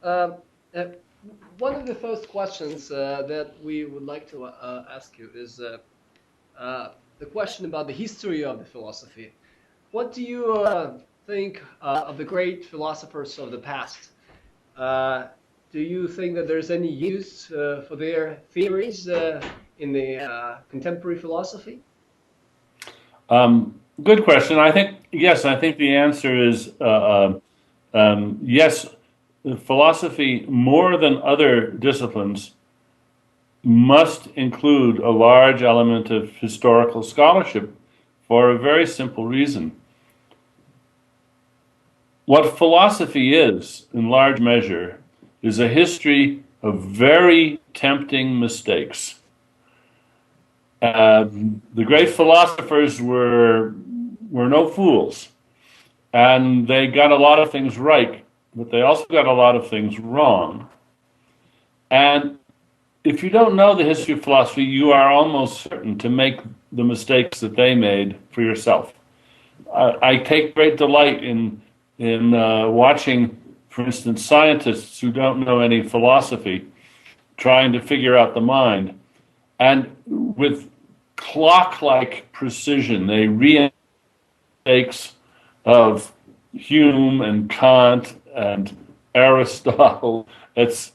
Um, uh, One of the first questions that we would like to ask you is the question about the history of the philosophy. What do you think of the great philosophers of the past? Uh, do you think that there's any use for their theories in the contemporary philosophy? Good question. I think yes. I think the answer is yes. Philosophy, more than other disciplines, must include a large element of historical scholarship for a very simple reason. What philosophy is, in large measure, is a history of very tempting mistakes. The great philosophers were no fools, and they got a lot of things right, but they also got a lot of things wrong. And if you don't know the history of philosophy, you are almost certain to make the mistakes that they made for yourself. I take great delight in watching, for instance, scientists who don't know any philosophy trying to figure out the mind, and with clock-like precision, they mistakes of Hume and Kant and Aristotle. It's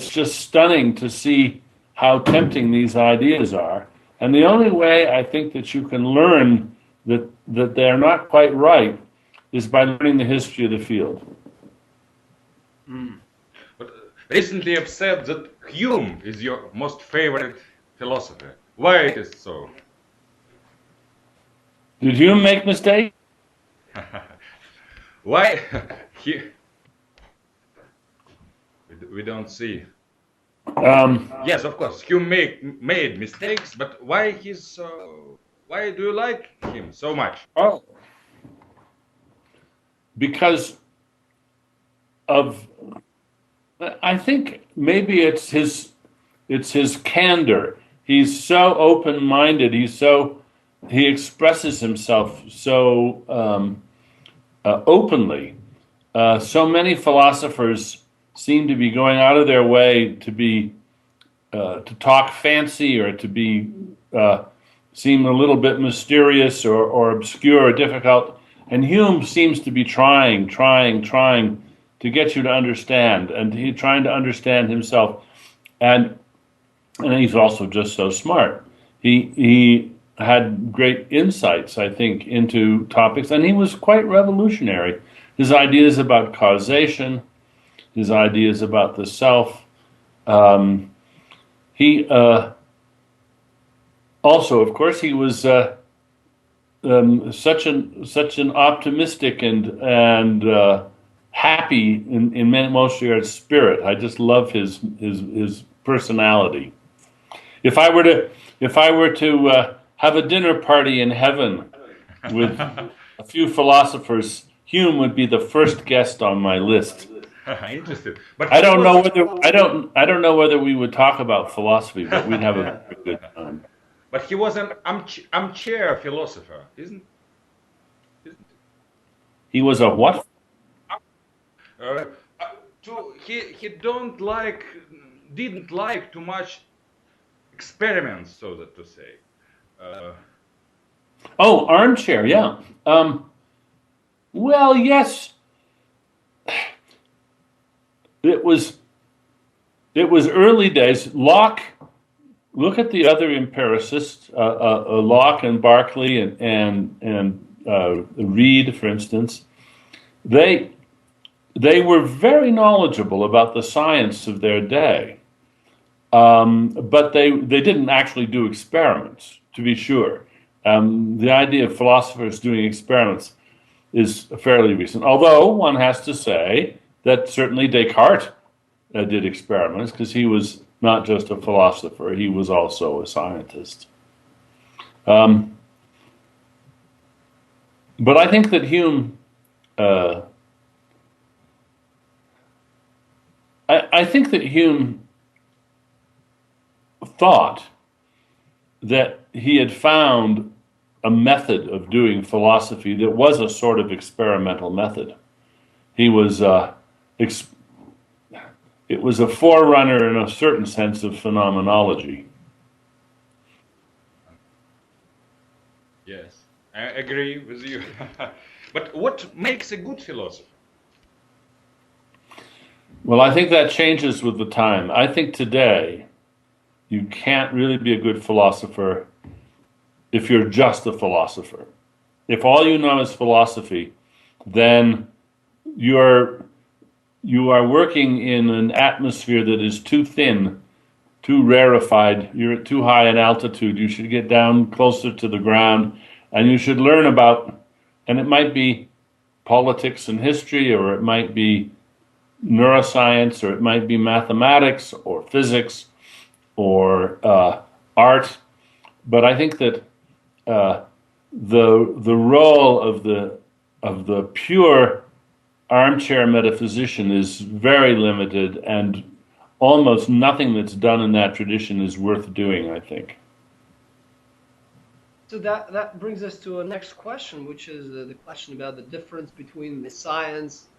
just stunning to see how tempting these ideas are. And the only way I think that you can learn that they're not quite right is by learning the history of the field. But recently you've said that Hume is your most favorite philosopher. Why it is so? Did Hume make mistakes? Why he? We don't see. Yes, of course, Hume made mistakes, but why he's so? Why do you like him so much? Oh, because of, I think maybe it's his candor. He's so open-minded. He expresses himself so openly. So many philosophers seem to be going out of their way to talk fancy or to be seem a little bit mysterious or obscure or difficult. And Hume seems to be trying to get you to understand, and he's trying to understand himself. And he's also just so smart. He had great insights, I think, into topics, and he was quite revolutionary. His ideas about causation, his ideas about the self. He also, of course, he was such an optimistic and happy in most regards spirit. I just love his personality. If I were to have a dinner party in heaven with a few philosophers, Hume would be the first guest on my list. Interesting. But I don't know whether we would talk about philosophy, but we'd have a very good time. But he was an armchair philosopher, isn't? He was a what? He didn't like too much experiments, so that to say. Oh, armchair, yeah. Well, yes. It was early days. Locke. Look at the other empiricists, Locke and Berkeley and Reid, for instance. They were very knowledgeable about the science of their day, but they didn't actually do experiments, to be sure. The idea of philosophers doing experiments is fairly recent, although one has to say that certainly Descartes did experiments, because he was not just a philosopher, he was also a scientist. But I think that Hume, I think that Hume thought that he had found a method of doing philosophy that was a sort of experimental method. He was it was a forerunner in a certain sense of phenomenology. Yes, I agree with you. But what makes a good philosopher? Well, I think that changes with the time. I think today you can't really be a good philosopher if you're just a philosopher. If all you know is philosophy, then you are working in an atmosphere that is too thin, too rarefied. You're at too high an altitude. You should get down closer to the ground, and you should learn about, and it might be politics and history, or it might be neuroscience, or it might be mathematics or physics or art. But I think that the role of the pure armchair metaphysician is very limited, and almost nothing that's done in that tradition is worth doing, I think. So that brings us to our next question, which is the question about the difference between the science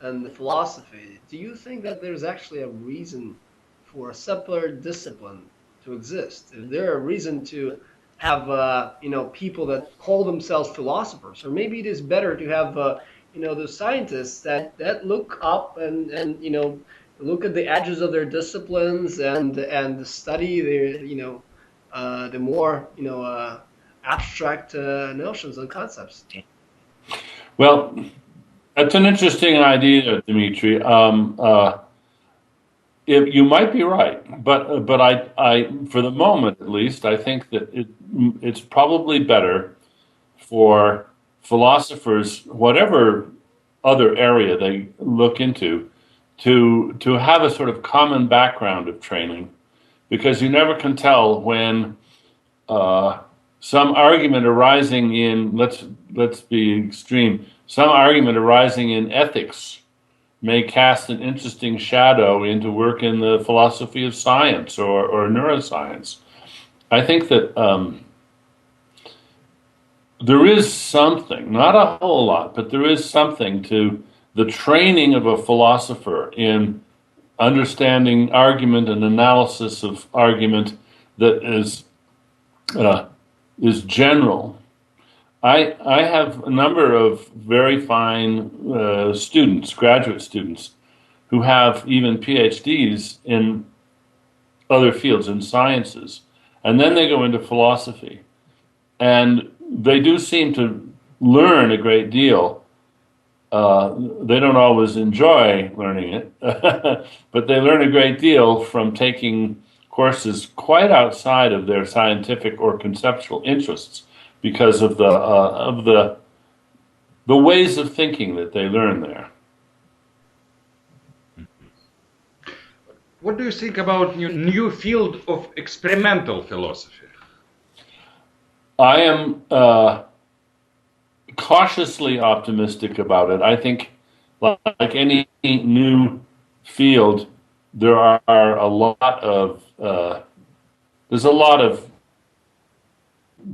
and the philosophy. Do you think that there's actually a reason for a separate discipline to exist? Is there a reason to have people that call themselves philosophers, or maybe it is better to have those scientists that look up and look at the edges of their disciplines and study the more abstract notions and concepts? Well, that's an interesting idea, Dmitry. You might be right, but I for the moment at least, I think that it's probably better for philosophers, whatever other area they look into, to have a sort of common background of training, because you never can tell when some argument arising in, let's be extreme, some argument arising in ethics may cast an interesting shadow into work in the philosophy of science or neuroscience. I think that there is something, not a whole lot, but there is something to the training of a philosopher in understanding argument and analysis of argument that is general. I have a number of very fine students, graduate students, who have even PhDs in other fields, in sciences, and then they go into philosophy. And they do seem to learn a great deal. They don't always enjoy learning it, but they learn a great deal from taking courses quite outside of their scientific or conceptual interests, because of the ways of thinking that they learn there. What do you think about new field of experimental philosophy? I am cautiously optimistic about it. I think, like any new field, there are a lot of there's a lot of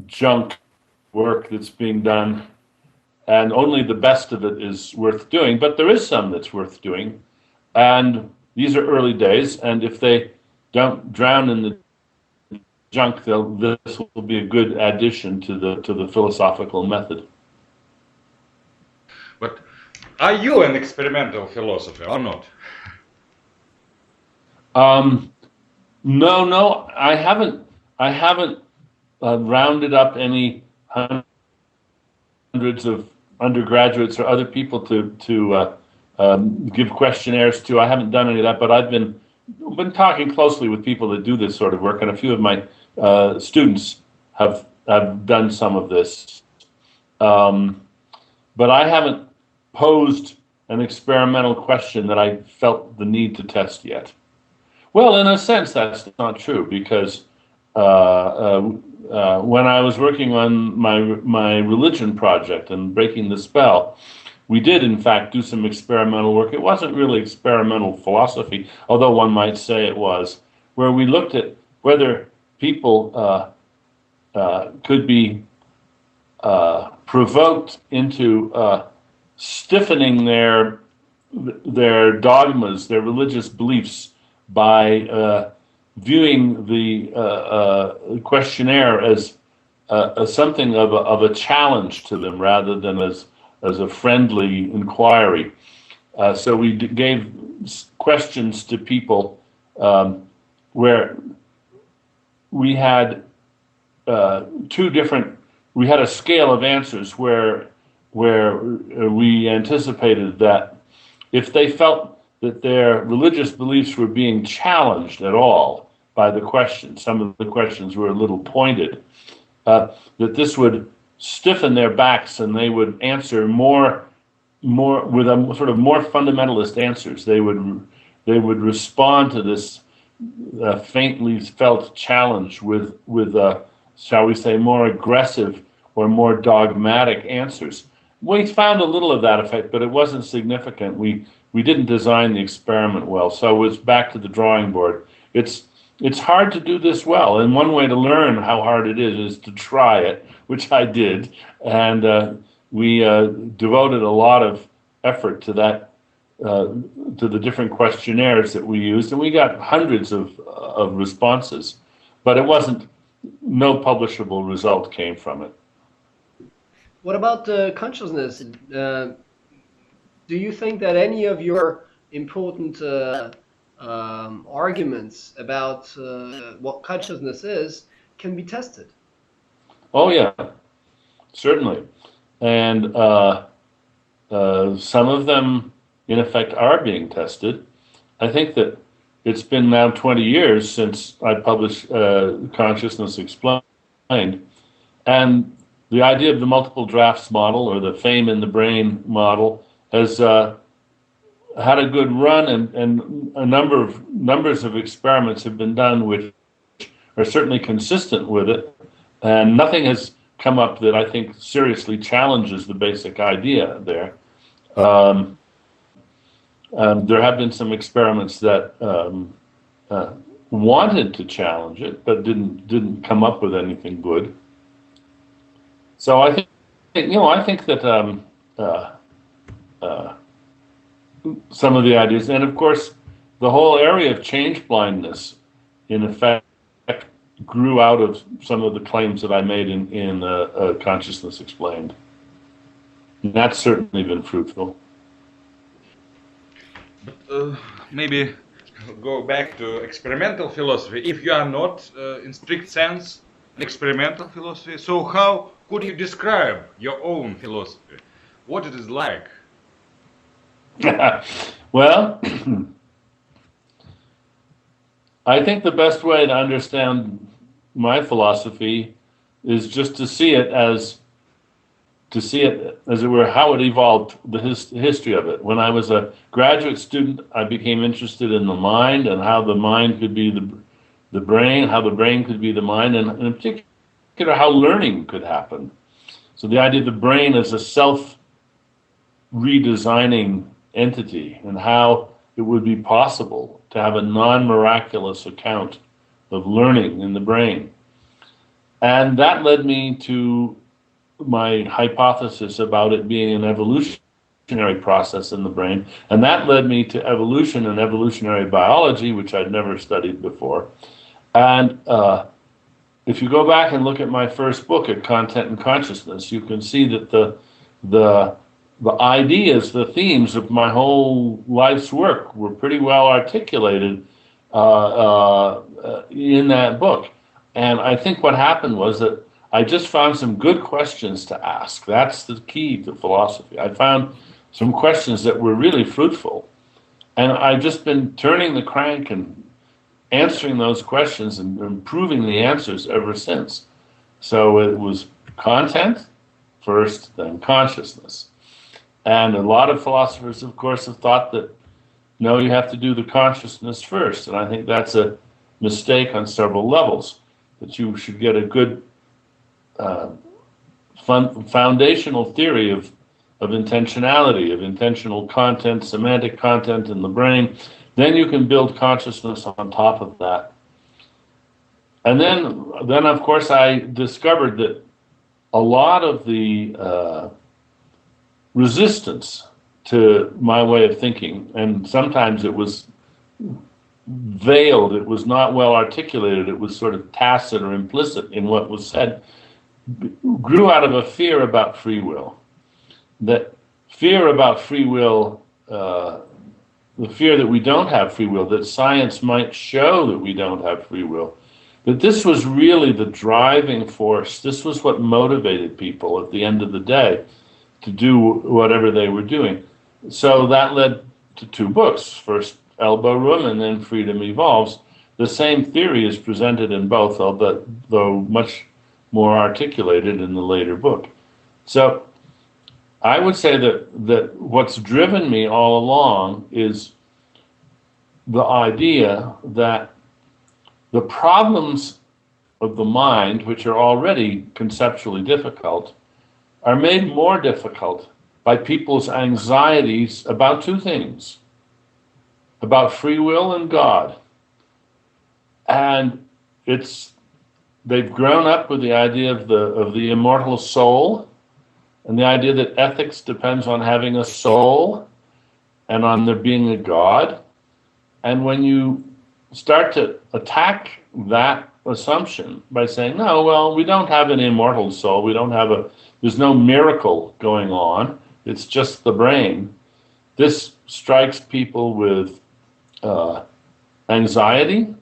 junk work that's being done, and only the best of it is worth doing. But there is some that's worth doing, and these are early days. And if they don't drown in the junk, this will be a good addition to the philosophical method. But are you an experimental philosopher or not? No, I haven't rounded up any hundreds of undergraduates or other people to give questionnaires to. I haven't done any of that, but I've been talking closely with people that do this sort of work, and a few of my students have done some of this. But I haven't posed an experimental question that I felt the need to test yet. Well, in a sense, that's not true, because when I was working on my religion project and breaking the spell, we did, in fact, do some experimental work. It wasn't really experimental philosophy, although one might say it was, where we looked at whether people could be provoked into stiffening their their dogmas, their religious beliefs, by viewing the questionnaire as something of a challenge to them rather than as a friendly inquiry. So we gave questions to people where we had we had a scale of answers where we anticipated that if they felt that their religious beliefs were being challenged at all by the questions, some of the questions were a little pointed, that this would stiffen their backs and they would answer more with a sort of more fundamentalist answers. They would respond to this faintly felt challenge with shall we say, more aggressive or more dogmatic answers. We found a little of that effect, but it wasn't significant. We didn't design the experiment well, so it was back to the drawing board. It's hard to do this well, and one way to learn how hard it is to try it, which I did, and we devoted a lot of effort to that, to the different questionnaires that we used, and we got hundreds of responses, but no publishable result came from it. What about consciousness? Do you think that any of your important arguments about what consciousness is can be tested? Oh yeah, certainly. And some of them, in effect, are being tested. I think that it's been now 20 years since I published Consciousness Explained, and the idea of the multiple drafts model or the fame in the brain model has had a good run, and numbers of experiments have been done which are certainly consistent with it, and nothing has come up that I think seriously challenges the basic idea there. There have been some experiments that wanted to challenge it, but didn't come up with anything good. So I think that some of the ideas, and of course, the whole area of change blindness, in effect, grew out of some of the claims that I made in Consciousness Explained. And that's certainly been fruitful. Maybe go back to experimental philosophy. If you are not, in strict sense, an experimental philosophy, so how could you describe your own philosophy? What it is like? Well, I think the best way to understand my philosophy is just to see it as it were, how it evolved, the history of it. When I was a graduate student, I became interested in the mind and how the mind could be the brain, how the brain could be the mind, and in particular how learning could happen. So the idea of the brain as a self-redesigning entity, and how it would be possible to have a non-miraculous account of learning in the brain. And that led me to my hypothesis about it being an evolutionary process in the brain, and that led me to evolution and evolutionary biology, which I'd never studied before. And if you go back and look at my first book, at Content and Consciousness, you can see that the ideas, the themes of my whole life's work were pretty well articulated in that book. And I think what happened was that I just found some good questions to ask. That's the key to philosophy. I found some questions that were really fruitful. And I've just been turning the crank and answering those questions and improving the answers ever since. So it was content first, then consciousness. And a lot of philosophers, of course, have thought that, no, you have to do the consciousness first. And I think that's a mistake on several levels, that you should get a good foundational theory of intentionality, of intentional content, semantic content in the brain. Then you can build consciousness on top of that. And then of course, I discovered that a lot of the resistance to my way of thinking, and sometimes it was veiled, it was not well articulated, it was sort of tacit or implicit in what was said, grew out of a fear about free will. That fear about free will, the fear that we don't have free will, that science might show that we don't have free will, that this was really the driving force. This was what motivated people at the end of the day to do whatever they were doing. So that led to two books, first Elbow Room and then Freedom Evolves. The same theory is presented in both, though much more articulated in the later book. So I would say that what's driven me all along is the idea that the problems of the mind, which are already conceptually difficult, are made more difficult by people's anxieties about two things, about free will and God. And they've grown up with the idea of the immortal soul, and the idea that ethics depends on having a soul and on there being a God. And when you start to attack that assumption by saying, no, well, we don't have an immortal soul, there's no miracle going on, it's just the brain, this strikes people with anxiety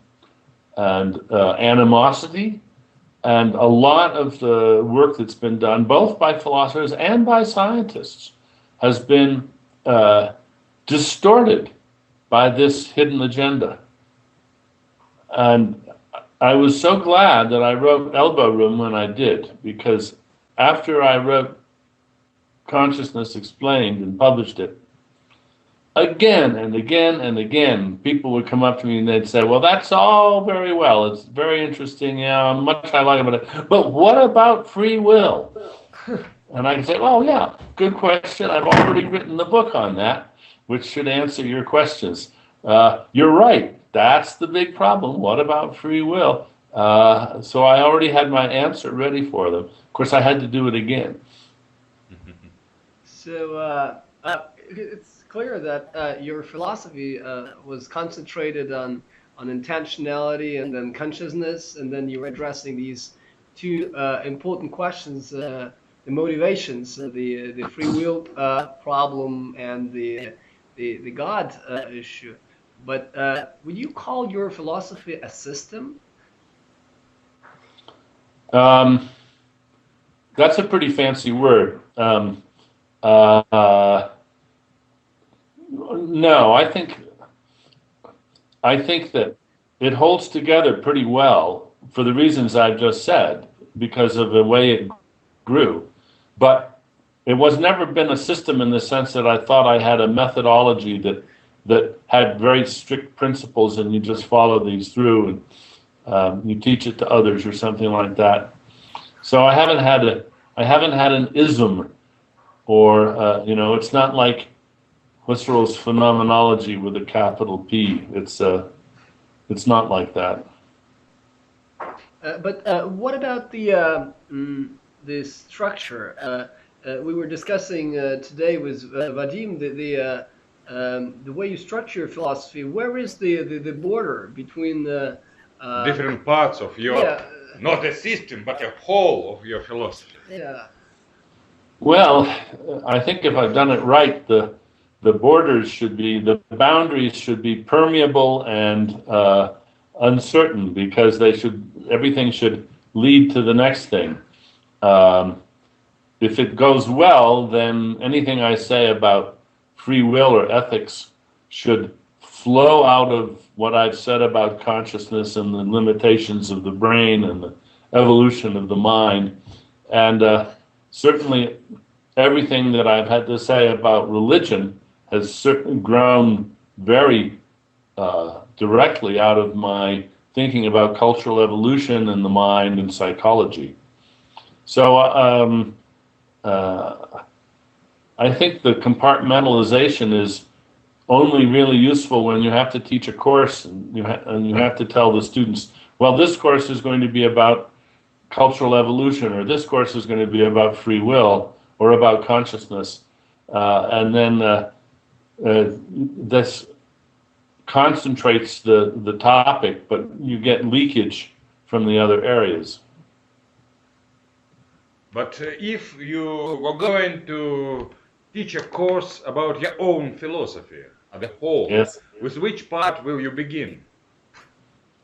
and animosity. And a lot of the work that's been done, both by philosophers and by scientists, has been distorted by this hidden agenda. And I was so glad that I wrote Elbow Room when I did, because after I wrote Consciousness Explained and published it, again and again and again, people would come up to me and they'd say, well, that's all very well. It's very interesting. Yeah, much I like about it. But what about free will? And I can say, well, yeah, good question. I've already written the book on that, which should answer your questions. You're right. That's the big problem. What about free will? So I already had my answer ready for them. Of course, I had to do it again. So it's clear that your philosophy was concentrated on intentionality and then consciousness, and then you were addressing these two important questions, the motivations, the free will problem and the God issue. But would you call your philosophy a system? That's a pretty fancy word. No, I think that it holds together pretty well for the reasons I've just said, because of the way it grew. But it was never been a system in the sense that I thought I had a methodology that had very strict principles and you just follow these through and you teach it to others or something like that. So I haven't had an ism, or it's not like Husserl's phenomenology with a capital P. It's not like that. But what about the structure? We were discussing today with Vadim the way you structure your philosophy. Where is the border between the different parts of your not a system but a whole of your philosophy? Yeah. Well, I think if I've done it right, the boundaries should be permeable and uncertain, because everything should lead to the next thing. If it goes well, then anything I say about free will or ethics should flow out of what I've said about consciousness and the limitations of the brain and the evolution of the mind. And certainly everything that I've had to say about religion has certainly grown very directly out of my thinking about cultural evolution and the mind and psychology. So I think the compartmentalization is only really useful when you have to teach a course and you have to tell the students, well, this course is going to be about cultural evolution, or this course is going to be about free will or about consciousness. And then this concentrates the topic, but you get leakage from the other areas. But if you were going to teach a course about your own philosophy as a whole, Yes. with which part will you begin?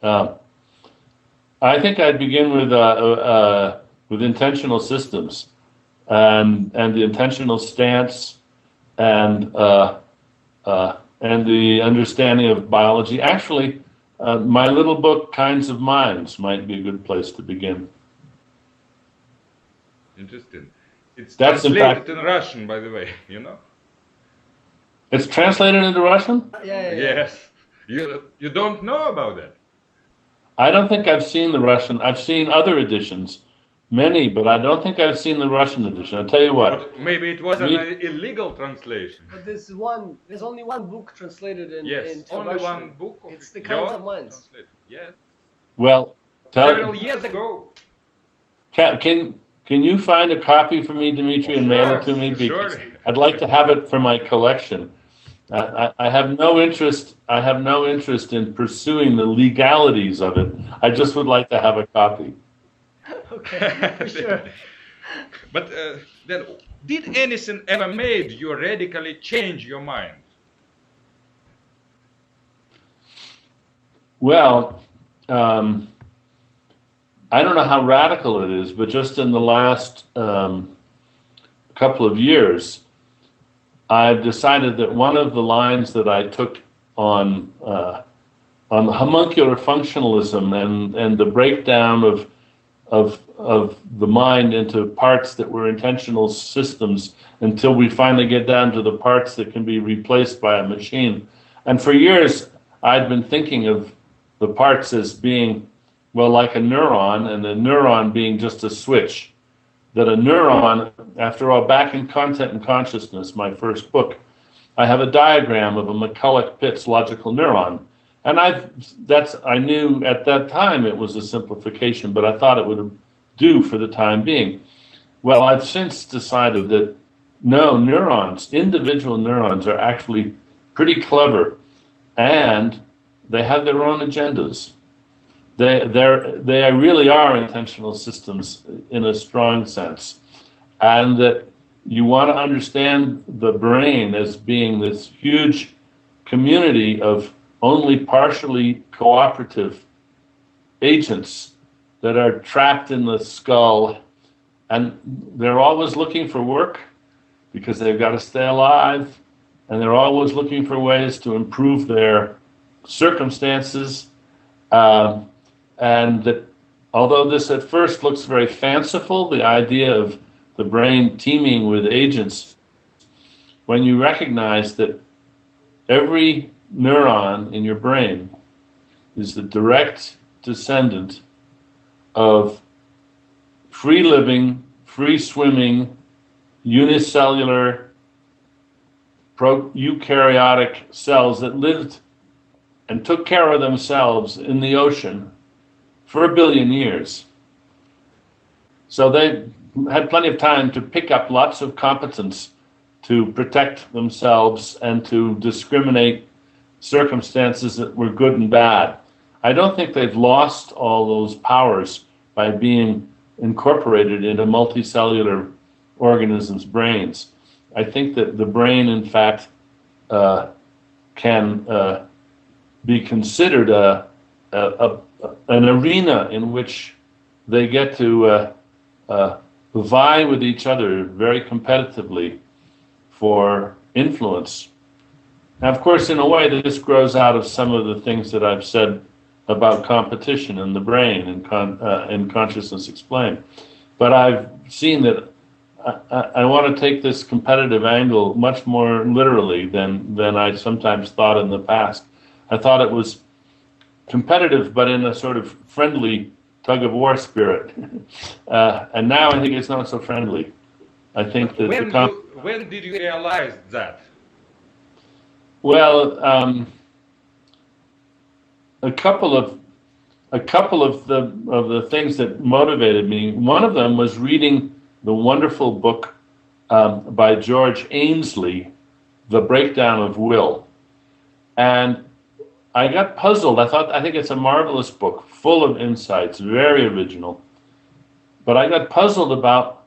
I think I'd begin with intentional systems and the intentional stance and the understanding of biology. Actually, my little book, Kinds of Minds, might be a good place to begin. Interesting. It's That's in translated fact- in Russian, by the way, you know? It's translated into Russian? Yeah. Yes. You don't know about that? I don't think I've seen the Russian. I've seen other editions, many, but I don't think I've seen the Russian edition. I'll tell you what. But maybe it was an illegal translation. But there's only one book translated Yes, into only Russian. one book. It's the Kinds of Minds. Translation. Yes. Well, Several years ago. can you find a copy for me, Dmitry, and mail it to me? Because Sure. I'd like to have it for my collection. I have no interest. I have no interest in pursuing the legalities of it. I just would like to have a copy. Okay, for sure. But then, did anything ever made you radically change your mind? Well, I don't know how radical it is, but just in the last couple of years, I've decided that one of the lines that I took on homuncular functionalism and the breakdown of the mind into parts that were intentional systems until we finally get down to the parts that can be replaced by a machine. And for years, I'd been thinking of the parts as being, well, like a neuron, and a neuron being just a switch. That a neuron, after all, back in Content and Consciousness, my first book, I have a diagram of a McCulloch-Pitts logical neuron. And I knew at that time it was a simplification, but I thought it would do for the time being. Well, I've since decided that no, individual neurons are actually pretty clever, and they have their own agendas. They really are intentional systems in a strong sense, and that you want to understand the brain as being this huge community of only partially cooperative agents that are trapped in the skull, and they're always looking for work because they've got to stay alive, and they're always looking for ways to improve their circumstances. And that although this at first looks very fanciful, the idea of the brain teeming with agents, when you recognize that every neuron in your brain is the direct descendant of free living, free swimming, unicellular, eukaryotic cells that lived and took care of themselves in the ocean for 1 billion years. So they had plenty of time to pick up lots of competence to protect themselves and to discriminate circumstances that were good and bad. I don't think they've lost all those powers by being incorporated into multicellular organisms' brains. I think that the brain, in fact, can be considered an arena in which they get to vie with each other very competitively for influence. Now, of course, in a way, this grows out of some of the things that I've said about competition in the brain and Consciousness Explained. But I've seen that I want to take this competitive angle much more literally than I sometimes thought in the past. I thought it was competitive, but in a sort of friendly tug-of-war spirit. And now I think it's not so friendly. I think that when did you realize that? Well, a couple of the things that motivated me. One of them was reading the wonderful book by George Ainsley the breakdown of will. And I got puzzled. I think it's a marvelous book, full of insights, very original. But I got puzzled about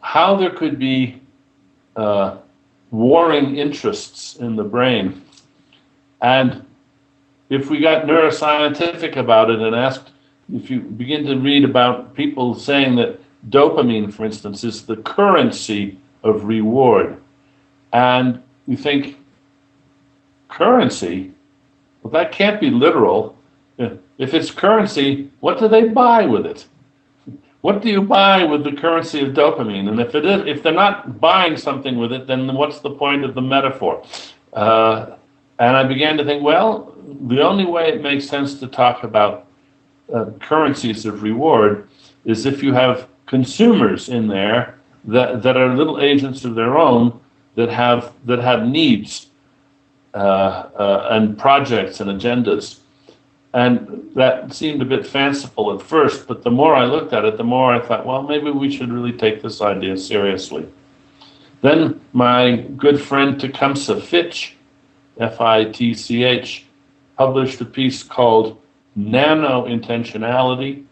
how there could be warring interests in the brain. And if we got neuroscientific about it and asked, if you begin to read about people saying that dopamine, for instance, is the currency of reward, and you think, currency? Well, that can't be literal. If it's currency, what do they buy with it? What do you buy with the currency of dopamine? And if they're not buying something with it, then what's the point of the metaphor? And I began to think, well, the only way it makes sense to talk about currencies of reward is if you have consumers in there that are little agents of their own that have needs and projects and agendas. And that seemed a bit fanciful at first, but the more I looked at it, the more I thought, well, maybe we should really take this idea seriously. Then my good friend Tecumseh Fitch, Fitch, published a piece called Nano-Intentionality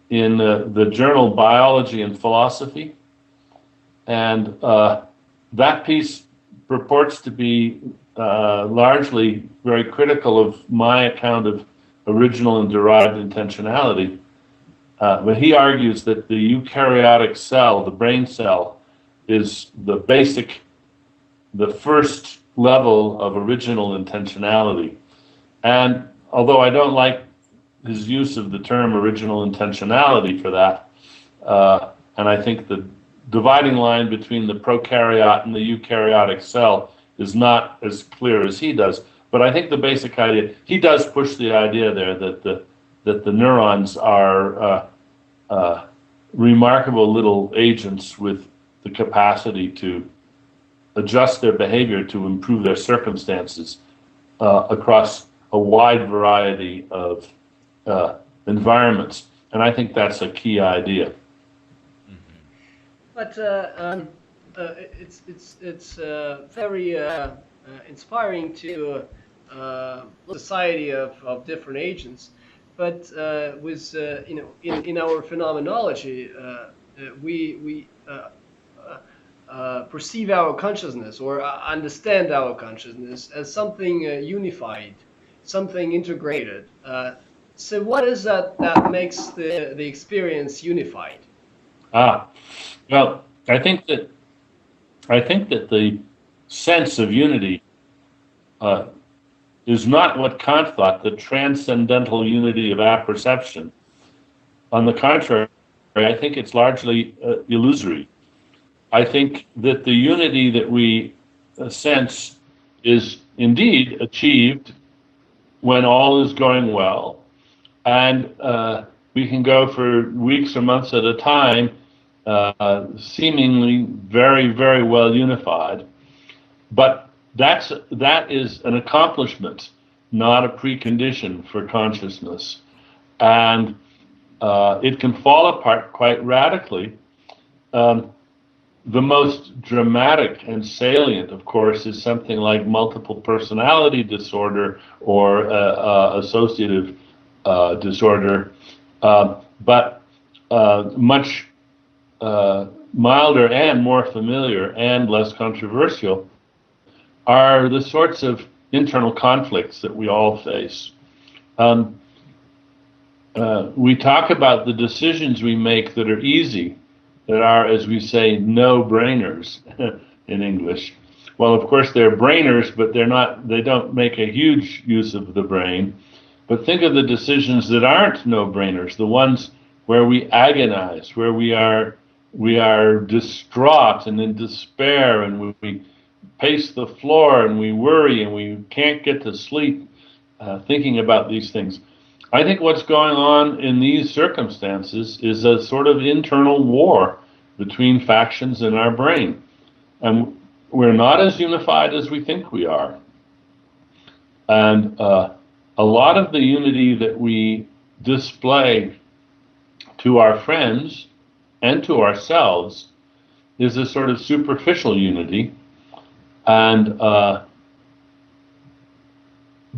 in the journal Biology and Philosophy. And that piece purports to be largely very critical of my account of original and derived intentionality. But he argues that the eukaryotic cell, the brain cell, is the first level of original intentionality. And although I don't like his use of the term original intentionality for that, and I think the dividing line between the prokaryote and the eukaryotic cell is not as clear as he does. But I think the basic idea, he does push the idea there that the neurons are remarkable little agents with the capacity to adjust their behavior to improve their circumstances across a wide variety of environments. And I think that's a key idea. But it's very inspiring to society of different agents. But with in our phenomenology, we perceive our consciousness or understand our consciousness as something unified, something integrated. So what is that makes the experience unified? Well, I think that the sense of unity is not what Kant thought, the transcendental unity of apperception. On the contrary, I think it's largely illusory. I think that the unity that we sense is indeed achieved when all is going well, and we can go for weeks or months at a time seemingly very, very well unified. But that is an accomplishment, not a precondition for consciousness. And it can fall apart quite radically. The most dramatic and salient, of course, is something like multiple personality disorder or associative disorder. But much milder and more familiar and less controversial are the sorts of internal conflicts that we all face. We talk about the decisions we make that are easy, that are, as we say, no-brainers in English. Well, of course, they're brainers, but they don't make a huge use of the brain. But think of the decisions that aren't no-brainers, the ones where we agonize, where we are distraught and in despair, and we pace the floor and we worry and we can't get to sleep thinking about these things. I think what's going on in these circumstances is a sort of internal war between factions in our brain. And we're not as unified as we think we are. And a lot of the unity that we display to our friends and to ourselves is a sort of superficial unity. And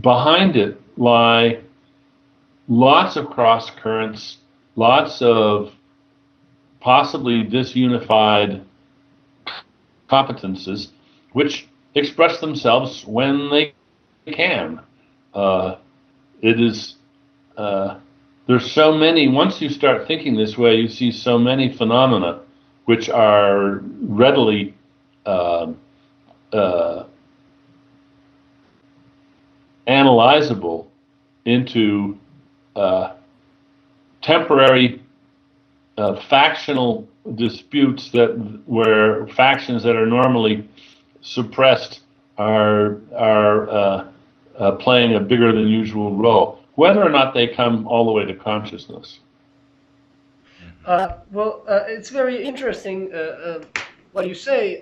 behind it lie lots of cross currents, lots of possibly disunified competences, which express themselves when they can. It is there's so many. Once you start thinking this way, you see so many phenomena which are readily analyzable into temporary factional disputes where factions that are normally suppressed are playing a bigger than usual role, whether or not they come all the way to consciousness. It's very interesting what you say,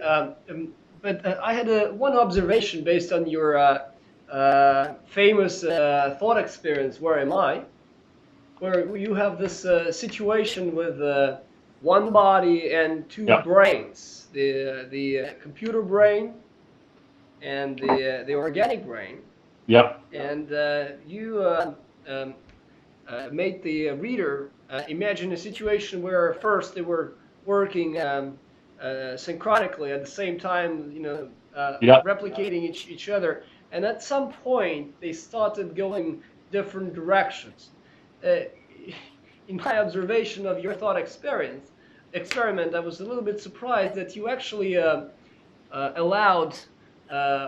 but I had one observation based on your famous thought experience, Where Am I?, where you have this situation with one body and two brains, the computer brain and the organic brain. Yep. And you made the reader imagine a situation where first they were working synchronically at the same time, replicating each other, and at some point they started going different directions. In my observation of your thought experiment, I was a little bit surprised that you actually allowed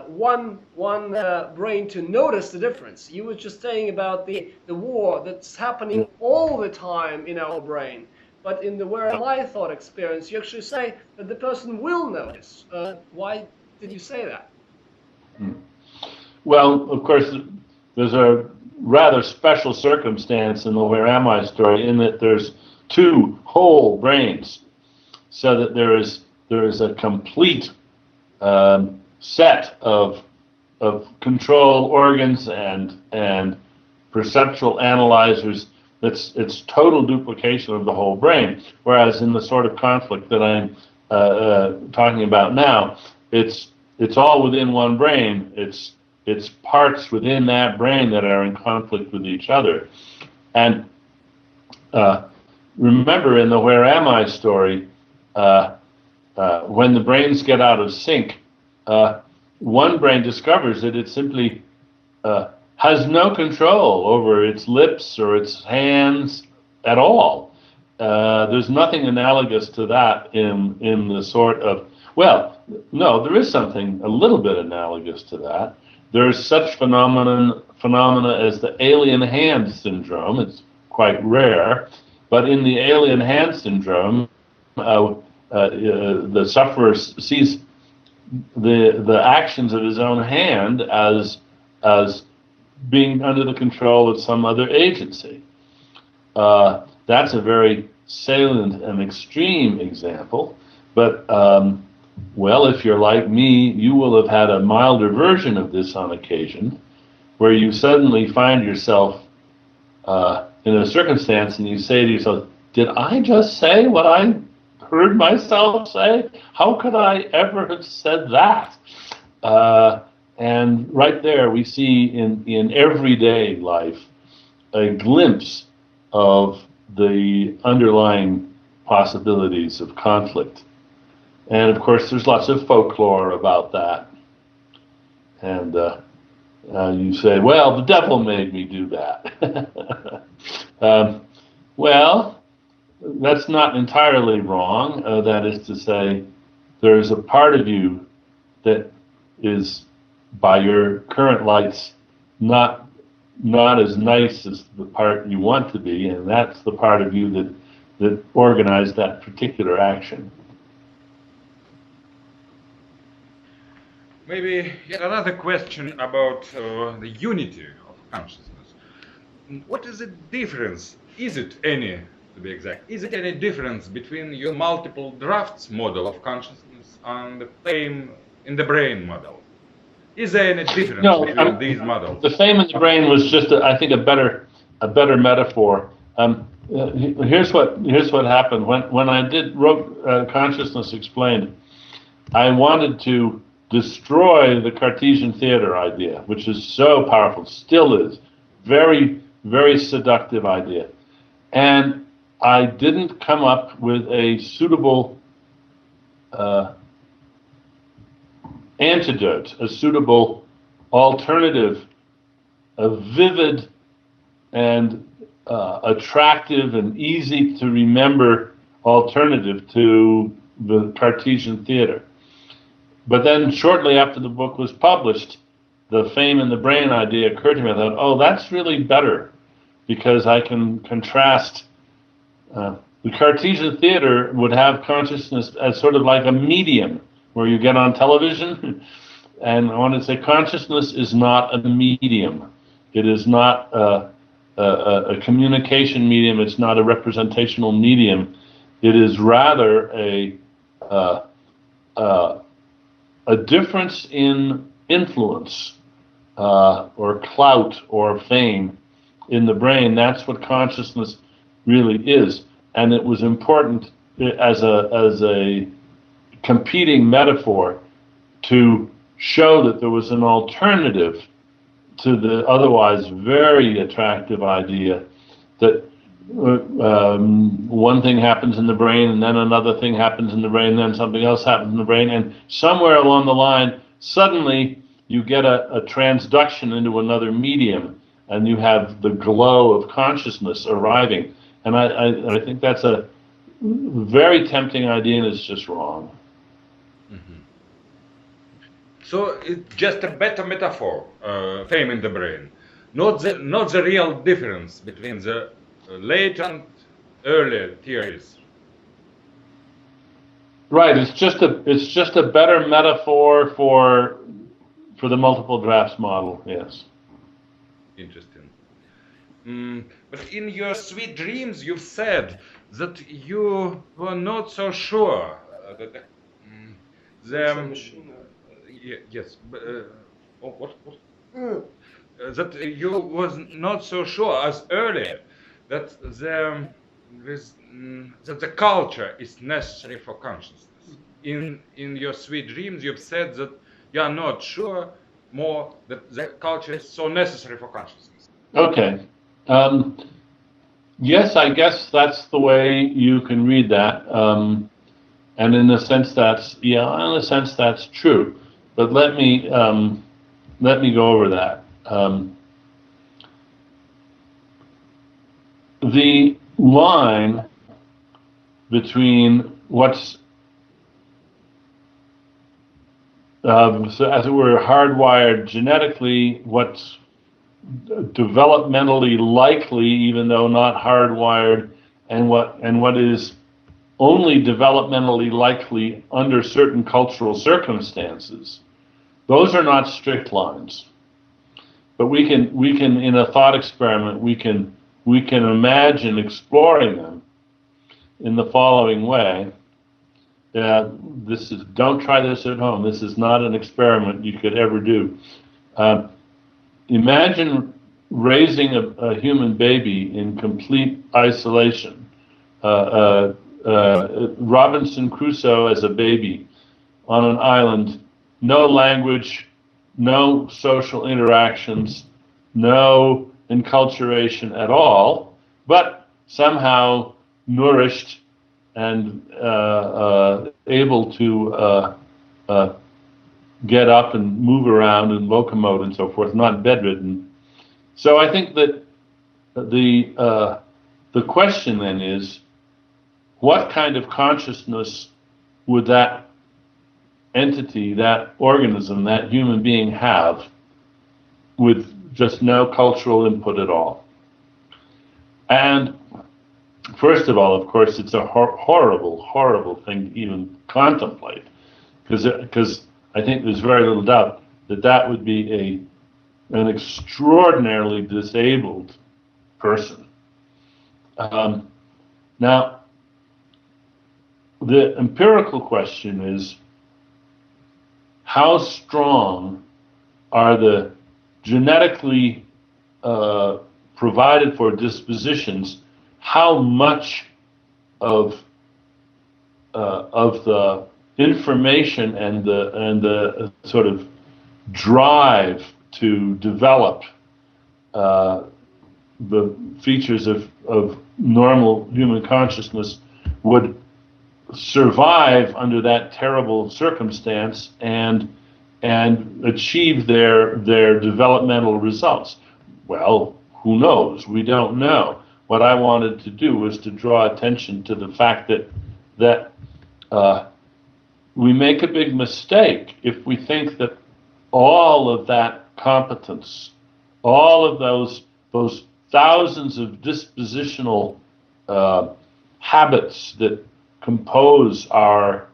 one brain to notice the difference. You were just saying about the war that's happening all the time in our brain. But in the Where Am I thought experience, you actually say that the person will notice. Why did you say that? Well, of course, there's a rather special circumstance in the Where Am I story, in that there's two whole brains, so that there is a complete set of control organs and perceptual analyzers. It's total duplication of the whole brain. Whereas in the sort of conflict that I'm talking about now, it's all within one brain. It's parts within that brain that are in conflict with each other. And remember, in the Where Am I story, when the brains get out of sync, one brain discovers that it simply has no control over its lips or its hands at all. There's nothing analogous to that in the sort of, well, no, there is something a little bit analogous to that. There's such phenomena as the alien hand syndrome. It's quite rare, but in the alien hand syndrome, the sufferer sees the actions of his own hand as being under the control of some other agency. That's a very salient and extreme example, but well, if you're like me, you will have had a milder version of this on occasion, where you suddenly find yourself in a circumstance and you say to yourself, did I just say what I heard myself say? How could I ever have said that? And right there we see in everyday life a glimpse of the underlying possibilities of conflict. And of course, there's lots of folklore about that. And you say, well, the devil made me do that. Well, that's not entirely wrong. That is to say, there's a part of you that is, by your current lights, not as nice as the part you want to be, and that's the part of you that organized that particular action. Maybe yet another question about the unity of consciousness. What is the difference? Is it any, to be exact, is it any difference between your multiple drafts model of consciousness and the fame in the brain model? Is there any difference between these models? The fame in the brain was just, I think, a better metaphor. Here's what happened when I wrote Consciousness Explained. I wanted to destroy the Cartesian theater idea, which is so powerful, still is, very, very seductive idea. And I didn't come up with a suitable antidote, a suitable alternative, a vivid and attractive and easy to remember alternative to the Cartesian theater. But then shortly after the book was published, the fame in the brain idea occurred to me. I thought, oh, that's really better, because I can contrast. The Cartesian theater would have consciousness as sort of like a medium where you get on television. And I want to say consciousness is not a medium. It is not a communication medium. It's not a representational medium. It is rather a difference in influence or clout or fame in the brain. That's what consciousness really is. And it was important as a competing metaphor to show that there was an alternative to the otherwise very attractive idea that one thing happens in the brain and then another thing happens in the brain and then something else happens in the brain, and somewhere along the line suddenly you get a transduction into another medium and you have the glow of consciousness arriving. And I think that's a very tempting idea, and it's just wrong. Mm-hmm. So it's just a better metaphor, fame in the brain, not the real difference between the late and early theories. Right. It's just a better metaphor for the multiple drafts model. Yes. Interesting. But in your sweet dreams, you've said that you were not so sure that yes. What? That you was not so sure as earlier that that the culture is necessary for consciousness. In your sweet dreams, you've said that you are not sure more that the culture is so necessary for consciousness. Okay. Yes, I guess that's the way you can read that. And in a sense that's true. But let me go over that. The line between what's so as it were hardwired genetically, what's developmentally likely, even though not hardwired, and what is only developmentally likely under certain cultural circumstances, those are not strict lines. But we can in a thought experiment we can imagine exploring them in the following way. Don't try this at home. This is not an experiment you could ever do. Imagine raising a human baby in complete isolation. Robinson Crusoe as a baby on an island, no language, no social interactions, no enculturation at all, but somehow nourished and able to get up and move around and locomote and so forth, not bedridden. So I think that the question then is, what kind of consciousness would that entity, that organism, that human being have with just no cultural input at all? And first of all, of course, it's a horrible, horrible thing to even contemplate, because I think there's very little doubt that would be an extraordinarily disabled person. Now, the empirical question is, how strong are the genetically provided for dispositions? How much of the information and the sort of drive to develop the features of normal human consciousness would survive under that terrible circumstance and achieve their developmental results. Well, who knows? We don't know. What I wanted to do was to draw attention to the fact that we make a big mistake if we think that all of that competence, all of those thousands of dispositional habits that compose our,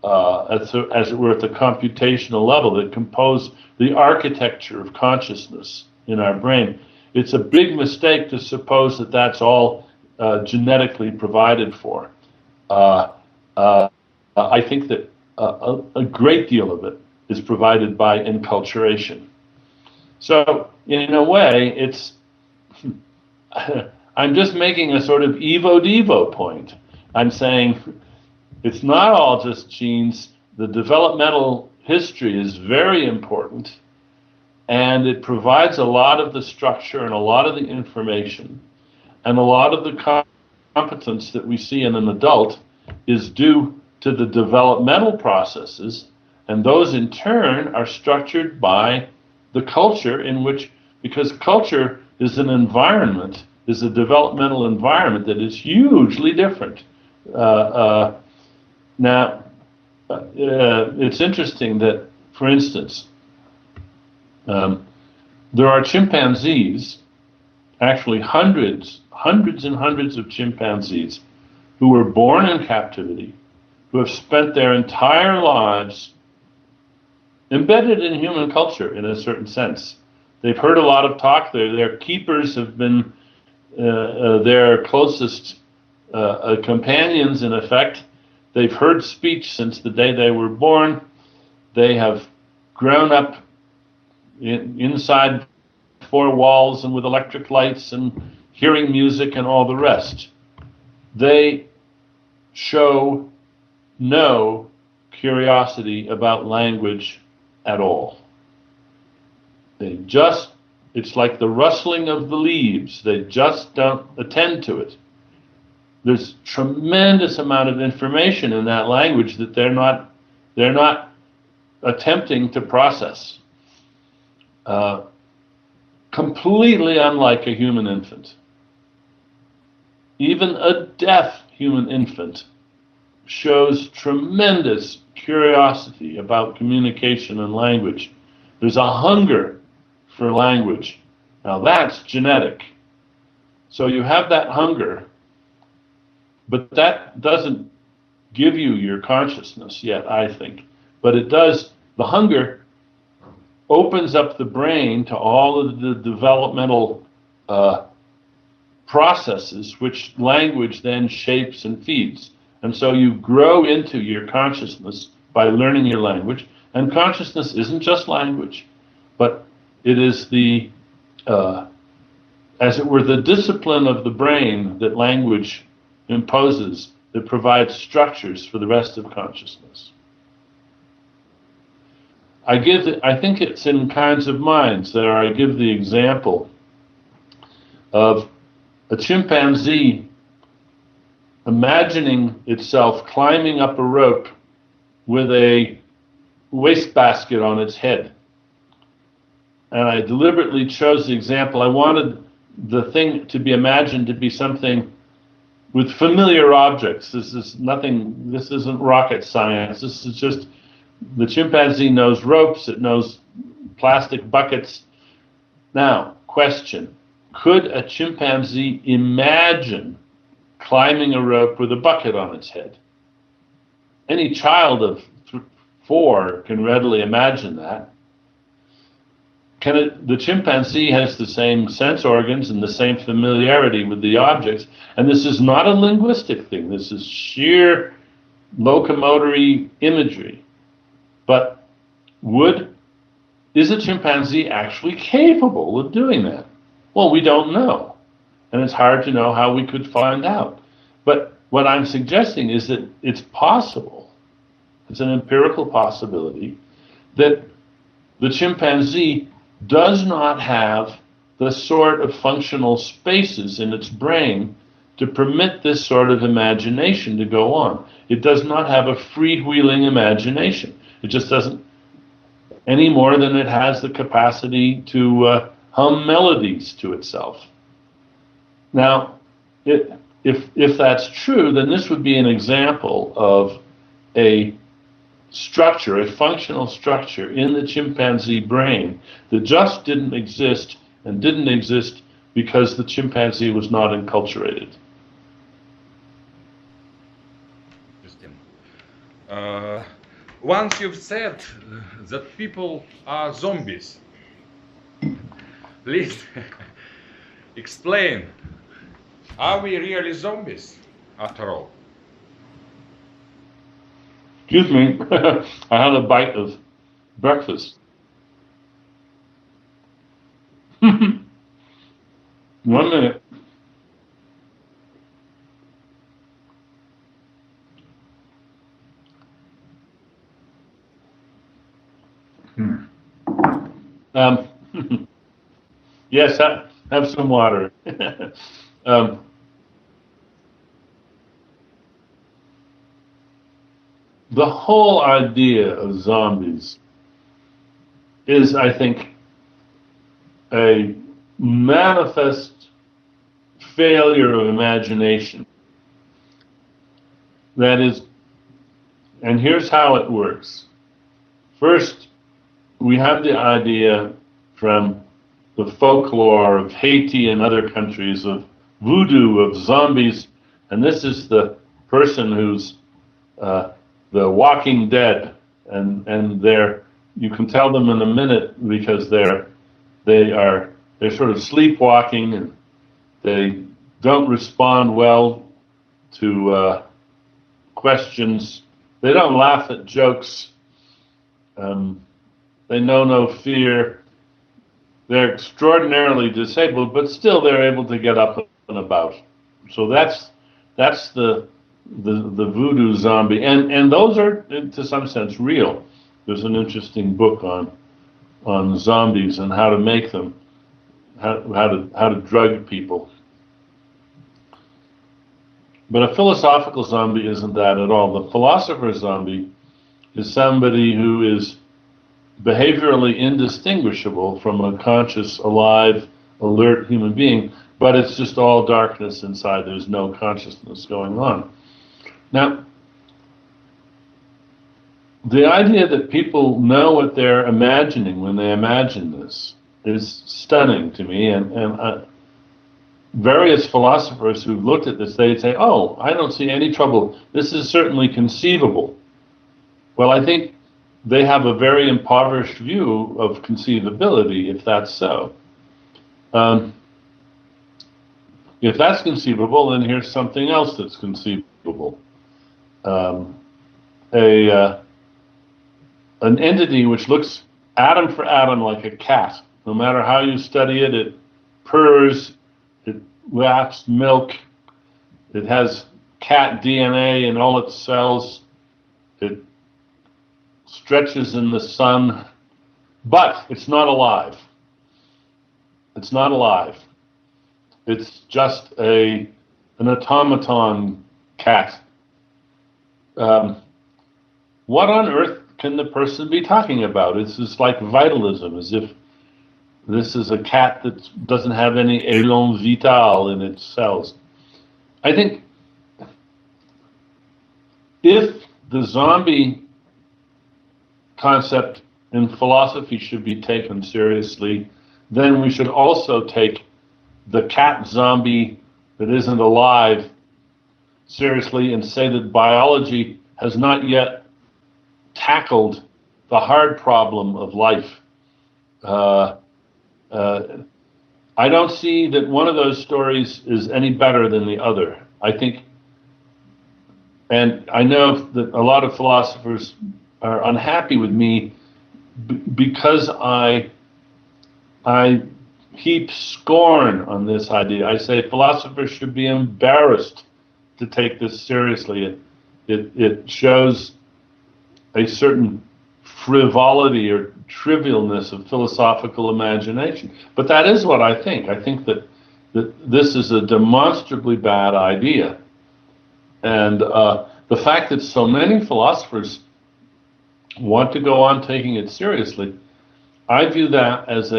as it were, at the computational level, that compose the architecture of consciousness in our brain. It's a big mistake to suppose that that's all genetically provided for. I think that a great deal of it is provided by enculturation. So, in a way, it's I'm just making a sort of evo-devo point. I'm saying it's not all just genes. The developmental history is very important, and it provides a lot of the structure and a lot of the information, and a lot of the competence that we see in an adult is due to the developmental processes, and those in turn are structured by the culture in which, because culture is an environment, is a developmental environment that is hugely different. Now, it's interesting that, for instance, there are chimpanzees, actually hundreds and hundreds of chimpanzees, who were born in captivity, who have spent their entire lives embedded in human culture in a certain sense. They've heard a lot of talk. Their keepers have been their closest companions, in effect. They've heard speech since the day they were born. They have grown up inside four walls and with electric lights and hearing music and all the rest. They show no curiosity about language at all. They just, it's like the rustling of the leaves. They just don't attend to it. There's tremendous amount of information in that language that they're not attempting to process. Completely unlike a human infant. Even a deaf human infant shows tremendous curiosity about communication and language. There's a hunger for language. Now that's genetic. So you have that hunger, but that doesn't give you your consciousness yet, I think. But it does, the hunger opens up the brain to all of the developmental processes which language then shapes and feeds. And so you grow into your consciousness by learning your language. And consciousness isn't just language, but it is the, as it were, the discipline of the brain that language imposes that provides structures for the rest of consciousness. I think it's in Kinds of Minds that I give the example of a chimpanzee imagining itself climbing up a rope with a wastebasket on its head. And I deliberately chose the example. I wanted the thing to be imagined to be something with familiar objects. This isn't rocket science. This is just, the chimpanzee knows ropes, it knows plastic buckets. Now, question, could a chimpanzee imagine climbing a rope with a bucket on its head? Any child of 4 can readily imagine that. The chimpanzee has the same sense organs and the same familiarity with the objects, and this is not a linguistic thing. This is sheer locomotory imagery. But is a chimpanzee actually capable of doing that? Well, we don't know, and it's hard to know how we could find out. But what I'm suggesting is that it's possible it's an empirical possibility, that the chimpanzee does not have the sort of functional spaces in its brain to permit this sort of imagination to go on. It does not have a freewheeling imagination. It just doesn't, any more than it has the capacity to hum melodies to itself. Now, if that's true, then this would be an example of a structure, a functional structure in the chimpanzee brain that just didn't exist, and didn't exist because the chimpanzee was not enculturated. Interesting. Once you've said that people are zombies, please explain, are we really zombies after all? Excuse me, I had a bite of breakfast. 1 minute. Yes, have some water. The whole idea of zombies is, I think, a manifest failure of imagination. That is, and here's how it works. First, we have the idea from the folklore of Haiti and other countries of voodoo, of zombies, and this is the person who's the Walking Dead, and you can tell them in a minute because they're sort of sleepwalking, and they don't respond well to questions. They don't laugh at jokes. They know no fear. They're extraordinarily disabled, but still they're able to get up and about. So that's the voodoo zombie, and those are to some sense real. There's an interesting book on zombies and how to make them, how to drug people. But a philosophical zombie isn't that at all. The philosopher zombie is somebody who is behaviorally indistinguishable from a conscious, alive, alert human being, but it's just all darkness inside. There's no consciousness going on. Now, the idea that people know what they're imagining when they imagine this is stunning to me, and various philosophers who've looked at this, they say, oh, I don't see any trouble. This is certainly conceivable. Well, I think they have a very impoverished view of conceivability, if that's so. If that's conceivable, then here's something else that's conceivable. An entity which looks atom for atom like a cat. No matter how you study it, it purrs, it laps milk, it has cat DNA in all its cells, it stretches in the sun, but it's not alive. It's not alive. It's just an automaton cat. What on earth can the person be talking about? It's just like vitalism, as if this is a cat that doesn't have any élan vital in its cells. I think if the zombie concept in philosophy should be taken seriously, then we should also take the cat zombie that isn't alive seriously and say that biology has not yet tackled the hard problem of life. I don't see that one of those stories is any better than the other. I think, and I know that a lot of philosophers are unhappy with me because I heap scorn on this idea. I say philosophers should be embarrassed to take this seriously. It shows a certain frivolity or trivialness of philosophical imagination. But that is what I think. I think that this is a demonstrably bad idea. And the fact that so many philosophers want to go on taking it seriously, I view that as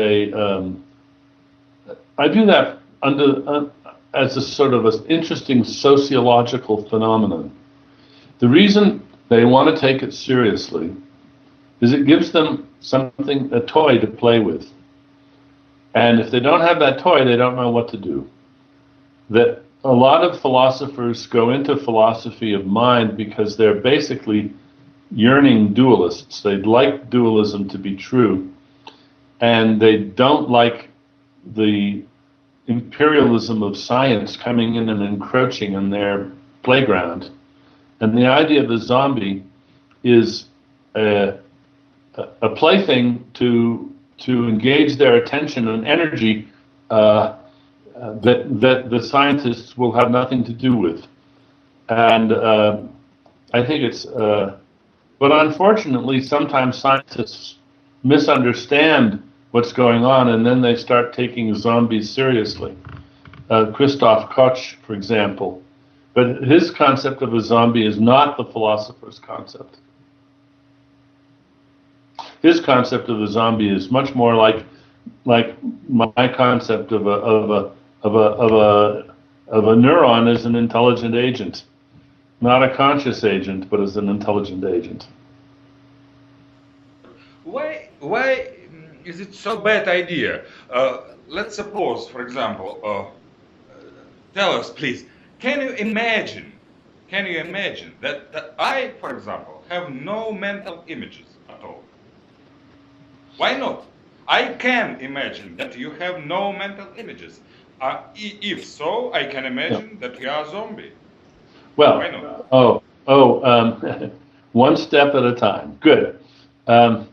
as a sort of an interesting sociological phenomenon. The reason they want to take it seriously is it gives them something, a toy to play with. And if they don't have that toy, they don't know what to do. That a lot of philosophers go into philosophy of mind because they're basically yearning dualists. They'd like dualism to be true, and they don't like the imperialism of science coming in and encroaching in their playground. And the idea of the zombie is a plaything to engage their attention and energy that the scientists will have nothing to do with. And I think it's, but unfortunately, sometimes scientists misunderstand what's going on, and then they start taking zombies seriously. Christoph Koch, for example. But his concept of a zombie is not the philosopher's concept. His concept of a zombie is much more like my concept of a neuron as an intelligent agent, not a conscious agent, but as an intelligent agent. Why is it so bad idea? Let's suppose, for example, tell us, please. Can you imagine that I, for example, have no mental images at all? Why not? I can imagine that you have no mental images. If so, I can imagine that you are a zombie. Well, why not? One step at a time. Good. I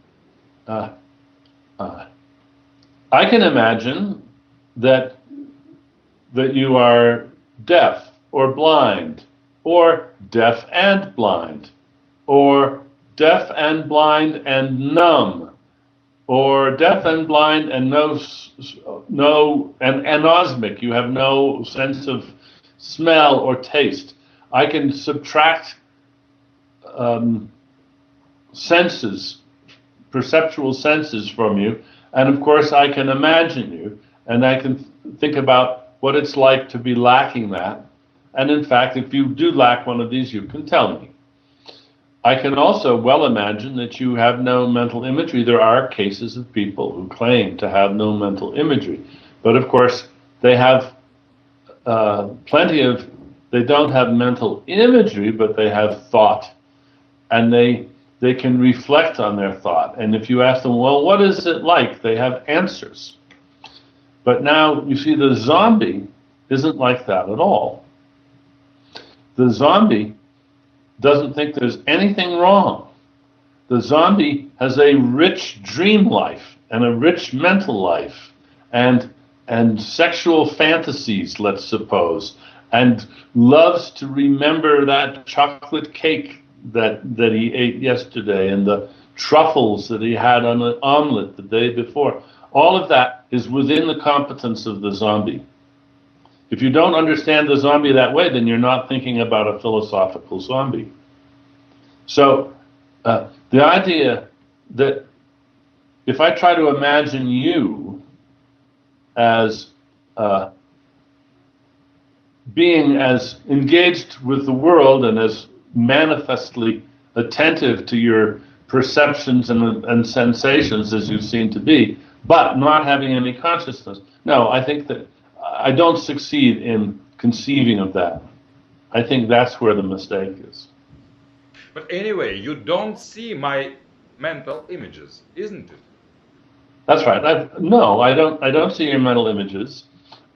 can imagine that you are deaf or blind, or deaf and blind, or deaf and blind and numb, or deaf and blind and no anosmic. You have no sense of smell or taste. I can subtract senses, perceptual senses from you, and of course I can imagine you, and I can think about what it's like to be lacking that. And in fact, if you do lack one of these, you can tell me. I can also well imagine that you have no mental imagery. There are cases of people who claim to have no mental imagery. But of course, they have they don't have mental imagery, but they have thought. And they can reflect on their thought. And if you ask them, well, what is it like? They have answers. But now, you see, the zombie isn't like that at all. The zombie doesn't think there's anything wrong. The zombie has a rich dream life and a rich mental life and sexual fantasies, let's suppose, and loves to remember that chocolate cake that he ate yesterday and the truffles that he had on an omelet the day before. All of that is within the competence of the zombie. If you don't understand the zombie that way, then you're not thinking about a philosophical zombie. So the idea that if I try to imagine you as being as engaged with the world and as manifestly attentive to your perceptions and sensations as you seem to be, but not having any consciousness. No, I think that I don't succeed in conceiving of that. I think that's where the mistake is. But anyway, you don't see my mental images, isn't it? That's right. I don't see your mental images,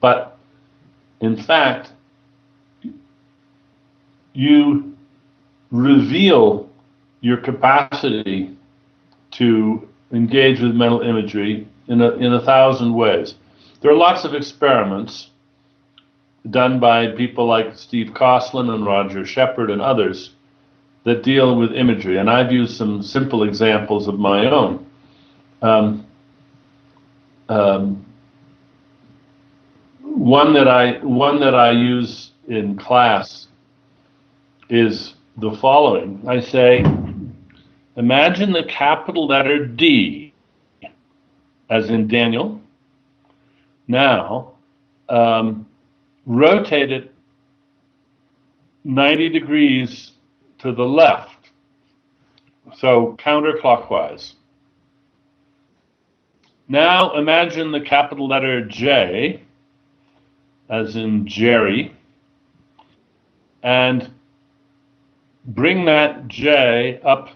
but in fact, you reveal your capacity to engage with mental imagery in a thousand ways. There are lots of experiments done by people like Steve Koslin and Roger Shepard and others that deal with imagery, and I've used some simple examples of my own. One that I use in class is the following. I say, imagine the capital letter D, as in Daniel. Now, rotate it 90 degrees to the left, so counterclockwise. Now imagine the capital letter J, as in Jerry, and bring that J up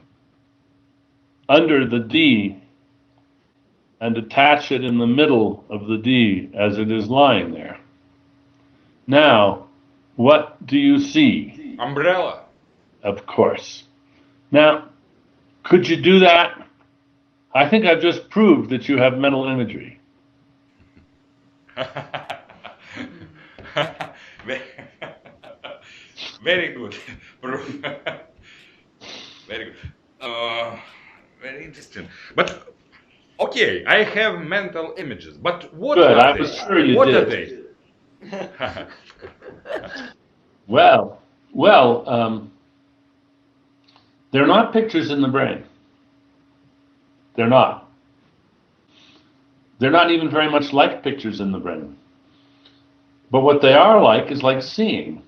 under the D and attach it in the middle of the D as it is lying there. Now, what do you see? Umbrella. Of course. Now, could you do that? I think I've just proved that you have mental imagery. Very good. Very good. Very interesting. But okay, I have mental images. But what Good, are I they? was sure you what did. are they? Well, they're not pictures in the brain. They're not. They're not even very much like pictures in the brain. But what they are like is like seeing.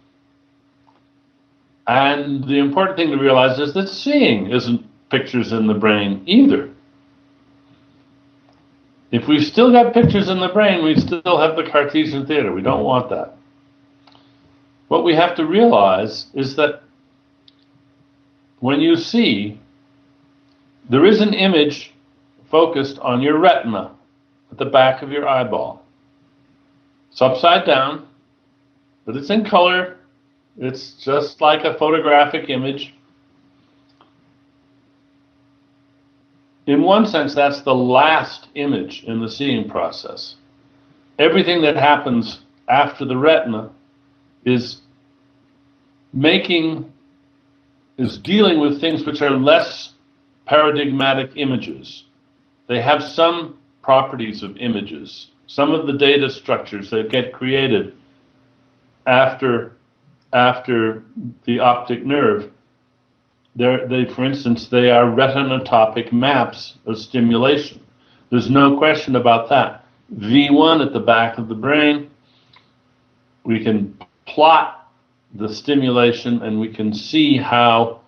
And the important thing to realize is that seeing isn't pictures in the brain either. If we've still got pictures in the brain, we still have the Cartesian theater. We don't want that. What we have to realize is that when you see, there is an image focused on your retina at the back of your eyeball. It's upside down, but it's in color. It's just like a photographic image. In one sense, that's the last image in the seeing process. Everything that happens after the retina is dealing with things which are less paradigmatic images. They have some properties of images. Some of the data structures that get created after the optic nerve, for instance, they are retinotopic maps of stimulation. There's no question about that. V1 at the back of the brain, we can plot the stimulation and we can see how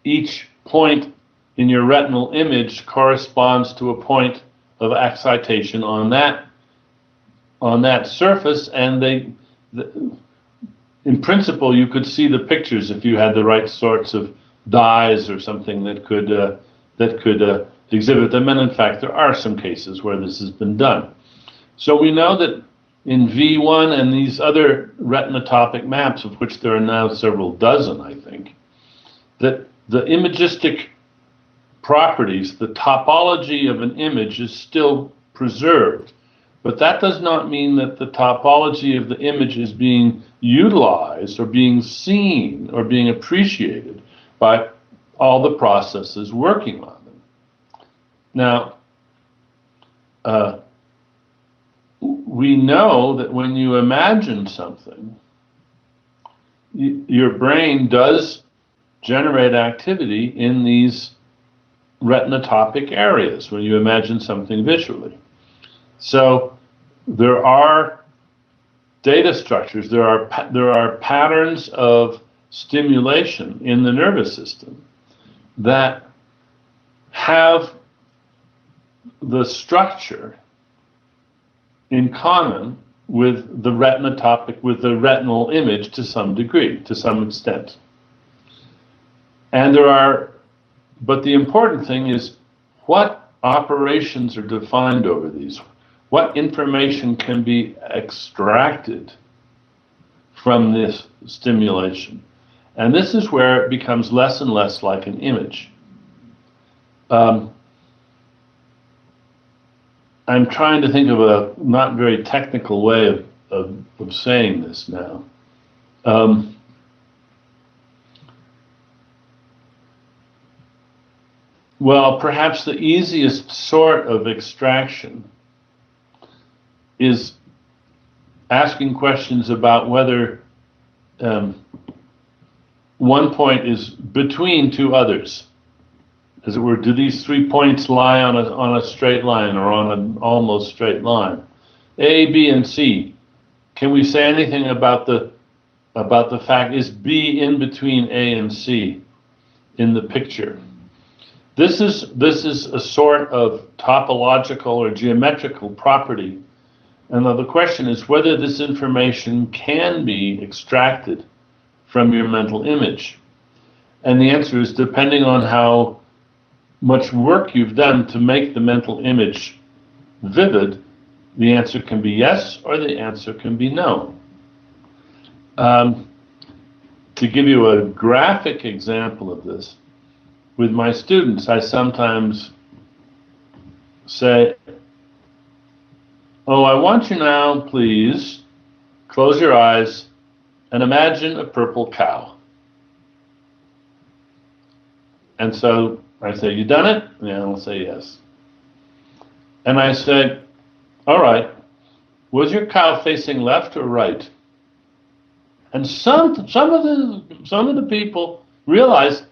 each point in your retinal image corresponds to a point of excitation on that surface, and in principle, you could see the pictures if you had the right sorts of dyes or something that could exhibit them. And in fact, there are some cases where this has been done. So we know that in V1 and these other retinotopic maps, of which there are now several dozen, I think, that the imagistic properties, the topology of an image is still preserved. But that does not mean that the topology of the image is being utilized or being seen or being appreciated by all the processes working on them. Now, we know that when you imagine something, your brain does generate activity in these retinotopic areas when you imagine something visually. So there are data structures, there are patterns of stimulation in the nervous system that have the structure in common with the retinotopic, with the retinal image to some degree, to some extent. And but the important thing is what operations are defined over these. What information can be extracted from this stimulation? And this is where it becomes less and less like an image. I'm trying to think of a not very technical way of saying this now. Well, perhaps the easiest sort of extraction is asking questions about whether one point is between two others. As it were, do these 3 points lie on a straight line or on an almost straight line? A, B, and C. Can we say anything about the fact, is B in between A and C in the picture? This is a sort of topological or geometrical property, and the question is whether this information can be extracted from your mental image. And the answer is, depending on how much work you've done to make the mental image vivid, the answer can be yes or the answer can be no. To give you a graphic example of this, with my students, I sometimes say, oh, I want you now, please, close your eyes and imagine a purple cow. And so I say, you done it? Yeah, I'll say yes. And I say, all right, was your cow facing left or right? And some of the people realize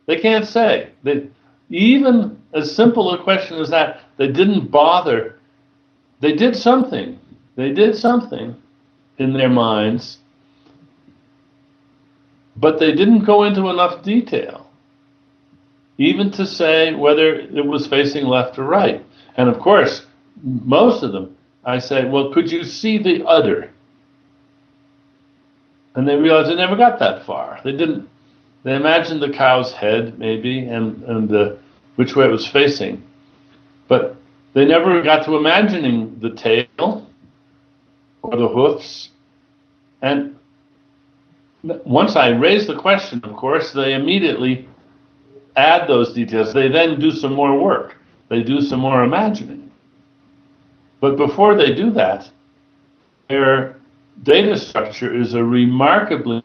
they can't say. Even as simple a question as that, they didn't bother. They did something. They did something in their minds, but they didn't go into enough detail, even to say whether it was facing left or right. And of course, most of them, I say, well, could you see the udder? And they realized they never got that far. They didn't. They imagined the cow's head, maybe, and which way it was facing. But they never got to imagining the tail or the hoofs. And once I raise the question, of course, they immediately add those details. They then do some more work. They do some more imagining. But before they do that, their data structure is a remarkably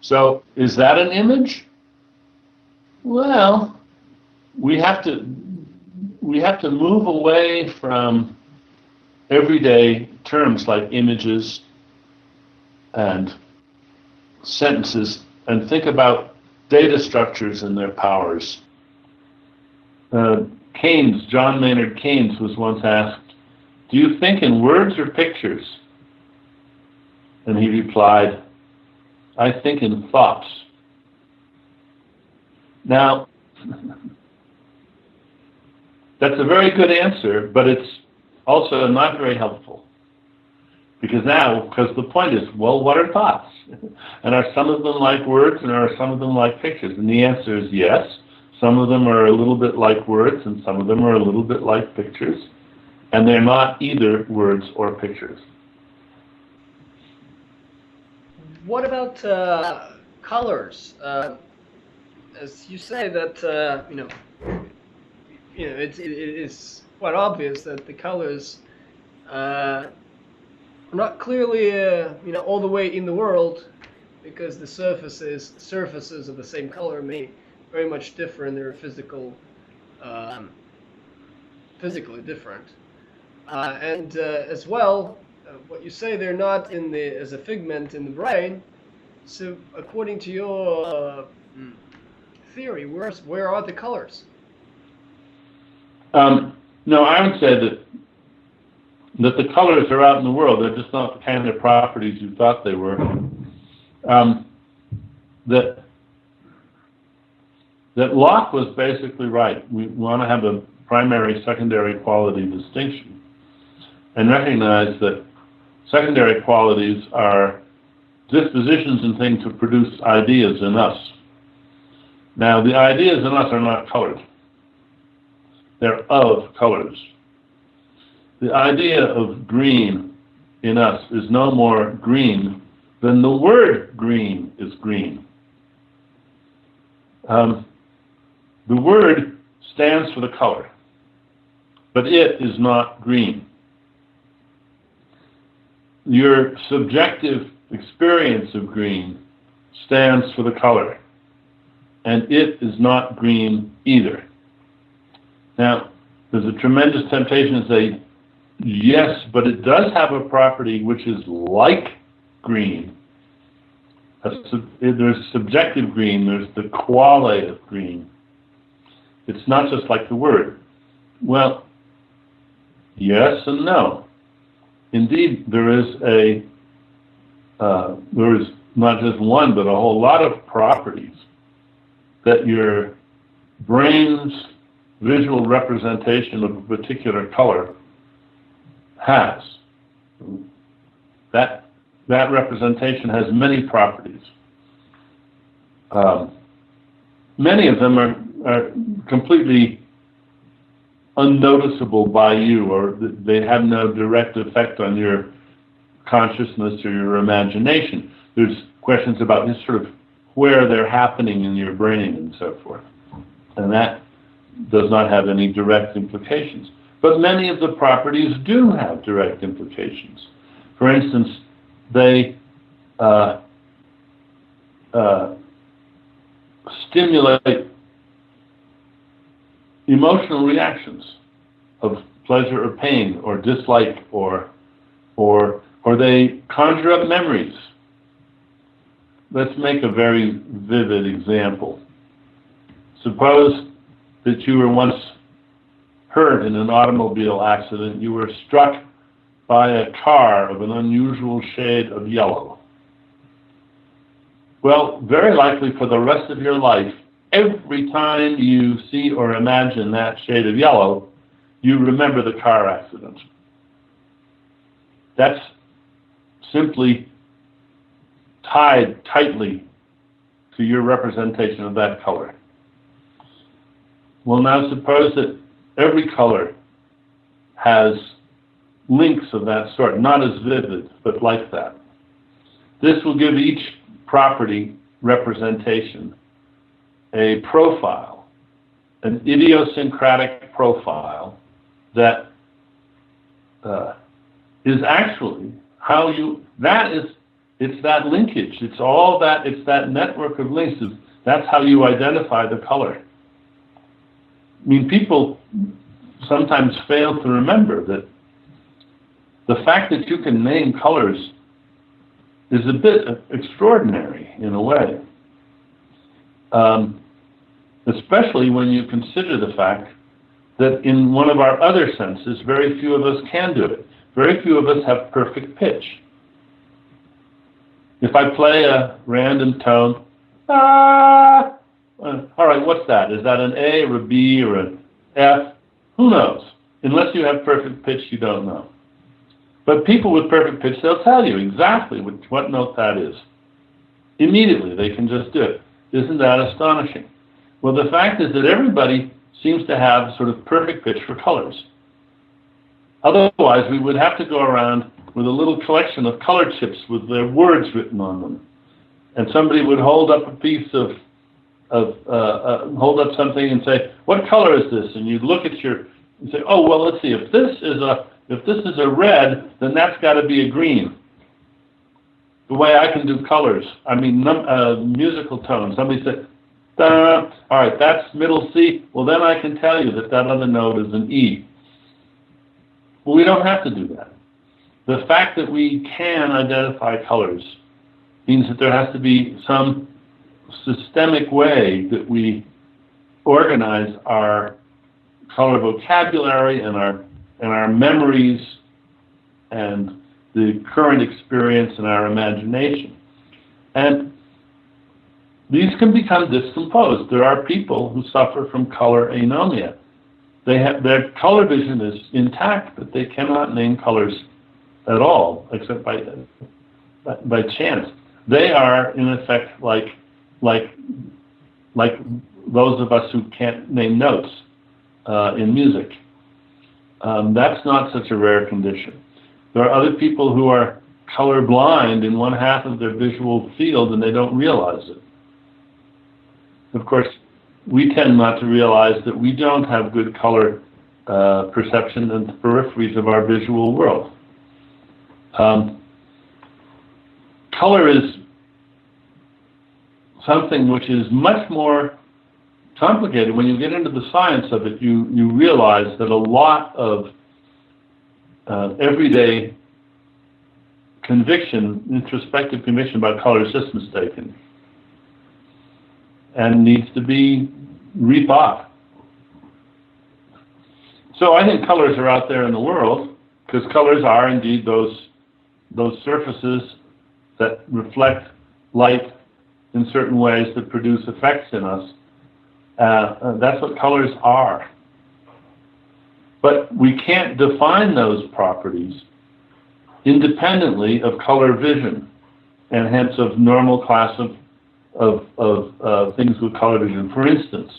So is that an image? Well, we have to move away from everyday terms like images and sentences and think about data structures and their powers. John Maynard Keynes was once asked, do you think in words or pictures? And he replied, I think in thoughts. Now, that's a very good answer, but it's also not very helpful. Because the point is, well, what are thoughts? And are some of them like words and are some of them like pictures? And the answer is yes. Some of them are a little bit like words and some of them are a little bit like pictures. And they're not either words or pictures. What about colors? As you say that it is quite obvious that the colors are not clearly all the way in the world, because the surfaces of the same color may very much differ in their physically different, and as well. What you say, they're not as a figment in the brain. So, according to your theory, where are the colors? No, I would say that the colors are out in the world. They're just not the kind of properties you thought they were. That Locke was basically right. We want to have a primary-secondary quality distinction and recognize that secondary qualities are dispositions and things to produce ideas in us. Now, the ideas in us are not colored. They're of colors. The idea of green in us is no more green than the word green is green. The word stands for the color, but it is not green. Your subjective experience of green stands for the color, and it is not green either. Now, there's a tremendous temptation to say, yes, but it does have a property which is like green. There's subjective green, there's the quale of green. It's not just like the word. Well, yes and no. Indeed, there is not just one, but a whole lot of properties that your brain's visual representation of a particular color has. That representation has many properties. Many of them are completely unnoticeable by you, or they have no direct effect on your consciousness or your imagination. There's questions about this sort of where they're happening in your brain and so forth. And that does not have any direct implications. But many of the properties do have direct implications. For instance, they stimulate emotional reactions of pleasure or pain or dislike, or they conjure up memories. Let's make a very vivid example. Suppose that you were once hurt in an automobile accident. You were struck by a car of an unusual shade of yellow. Well, very likely for the rest of your life, every time you see or imagine that shade of yellow, you remember the car accident. That's simply tied tightly to your representation of that color. Well, now suppose that every color has links of that sort, not as vivid, but like that. This will give each property representation a profile, an idiosyncratic profile that is actually how you, it's that linkage, it's that network of links, that's how you identify the color. I mean, people sometimes fail to remember that the fact that you can name colors is a bit extraordinary in a way. Especially when you consider the fact that in one of our other senses, very few of us can do it. Very few of us have perfect pitch. If I play a random tone, all right, what's that? Is that an A or a B or an F? Who knows? Unless you have perfect pitch, you don't know. But people with perfect pitch, they'll tell you exactly what note that is. Immediately, they can just do it. Isn't that astonishing? Well, the fact is that everybody seems to have sort of perfect pitch for colors. Otherwise, we would have to go around with a little collection of color chips with their words written on them. And somebody would hold up a piece hold up something and say, what color is this? And you'd look at and say, oh, well, let's see, if this is a red, then that's got to be a green. The way I can do colors, I mean musical tones. Somebody said, da, all right, that's middle C. Well, then I can tell you that other note is an E. Well, we don't have to do that. The fact that we can identify colors means that there has to be some systemic way that we organize our color vocabulary and our memories and the current experience in our imagination. And these can become discomposed. There are people who suffer from color anomia. Their color vision is intact, but they cannot name colors at all, except by chance. They are, in effect, like those of us who can't name notes in music. That's not such a rare condition. There are other people who are colorblind in one half of their visual field and they don't realize it. Of course, we tend not to realize that we don't have good color perception in the peripheries of our visual world. Color is something which is much more complicated. When you get into the science of it, you realize that a lot of everyday conviction, introspective conviction about color is just mistaken and needs to be rethought. So I think colors are out there in the world, because colors are indeed those surfaces that reflect light in certain ways that produce effects in us. That's what colors are. But we can't define those properties independently of color vision, and hence of normal class of things with color vision. For instance,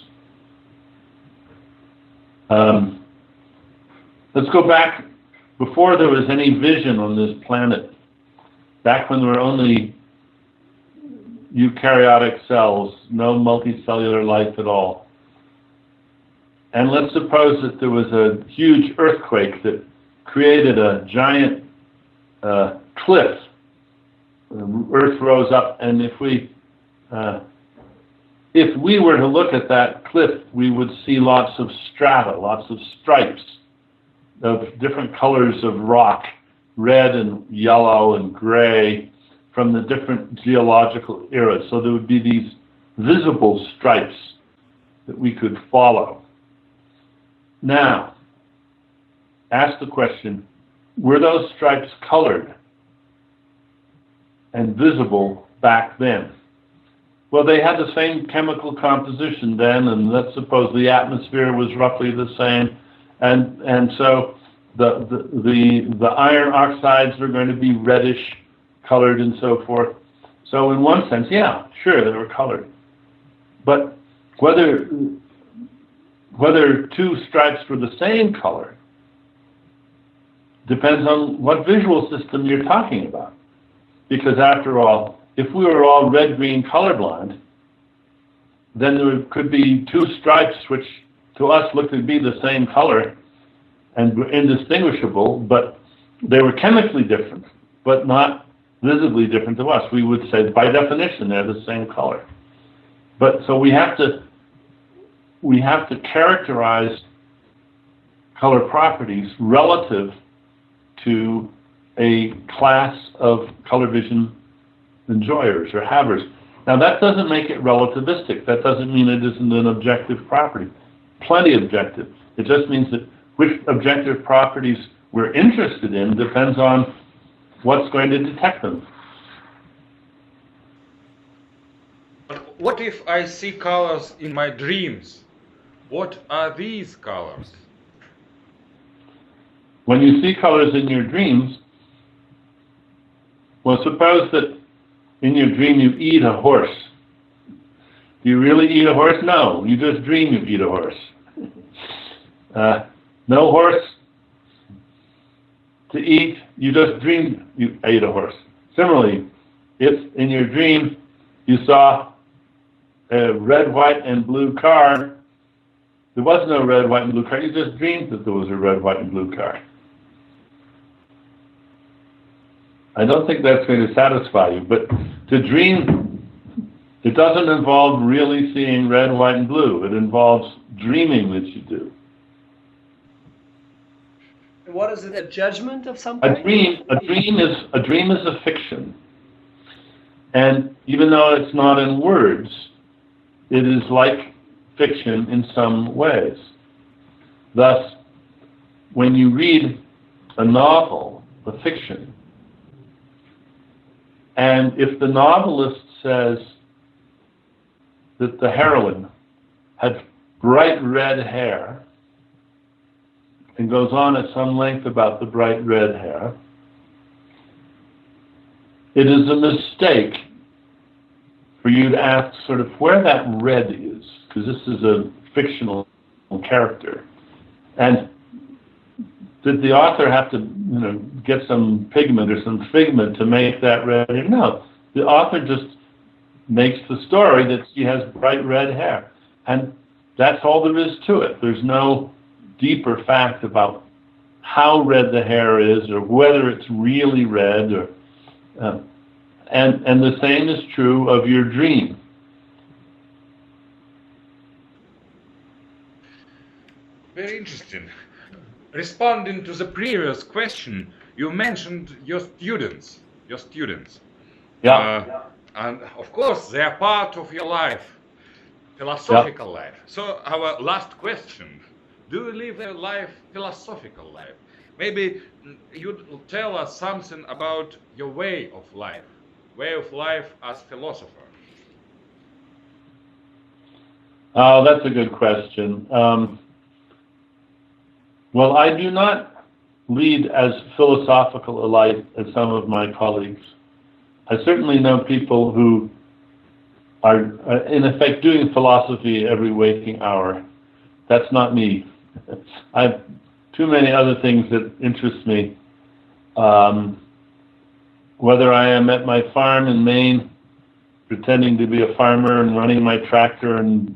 let's go back before there was any vision on this planet, back when there were only eukaryotic cells, no multicellular life at all. And let's suppose that there was a huge earthquake that created a giant cliff. The Earth rose up, and if we were to look at that cliff, we would see lots of strata, lots of stripes of different colors of rock, red and yellow and gray, from the different geological eras. So there would be these visible stripes that we could follow. Now, ask the question, were those stripes colored and visible back then? Well, they had the same chemical composition then, and let's suppose the atmosphere was roughly the same, and so the iron oxides are going to be reddish colored and so forth. So in one sense, yeah, sure, they were colored. But whether two stripes were the same color depends on what visual system you're talking about. Because after all, if we were all red-green colorblind, then there could be two stripes which to us looked to be the same color and were indistinguishable, but they were chemically different, but not visibly different to us. We would say, by definition, they're the same color. But so we have to characterize color properties relative to a class of color vision enjoyers or havers. Now that doesn't make it relativistic. That doesn't mean it isn't an objective property. Plenty objective. It just means that which objective properties we're interested in depends on what's going to detect them. But what if I see colors in my dreams? What are these colors? When you see colors in your dreams, well, suppose that in your dream you eat a horse. Do you really eat a horse? No, you just dream you eat a horse. No horse to eat, you just dreamed you ate a horse. Similarly, if in your dream you saw a red, white, and blue car, there was no red, white, and blue car. You just dreamed that there was a red, white, and blue car. I don't think that's going to satisfy you, but to dream, it doesn't involve really seeing red, white, and blue. It involves dreaming that you do. What is it? A judgment of something? A dream is a fiction, and even though it's not in words, it is like fiction in some ways. Thus, when you read a novel, a fiction, and if the novelist says that the heroine had bright red hair, and goes on at some length about the bright red hair, it is a mistake for you to ask sort of where that red is, because this is a fictional character. And did the author have to, get some pigment or some figment to make that red hair? No, the author just makes the story that she has bright red hair, and that's all there is to it. There's no deeper fact about how red the hair is or whether it's really red, or and the same is true of your dream. Very interesting. Responding to the previous question, you mentioned your students. Yeah. And of course, they are part of your life, philosophical life. So our last question, do you live a life, philosophical life? Maybe you'd tell us something about your way of life as philosopher. Oh, that's a good question. Well, I do not lead as philosophical a life as some of my colleagues. I certainly know people who are, in effect, doing philosophy every waking hour. That's not me. I have too many other things that interest me. Whether I am at my farm in Maine, pretending to be a farmer and running my tractor and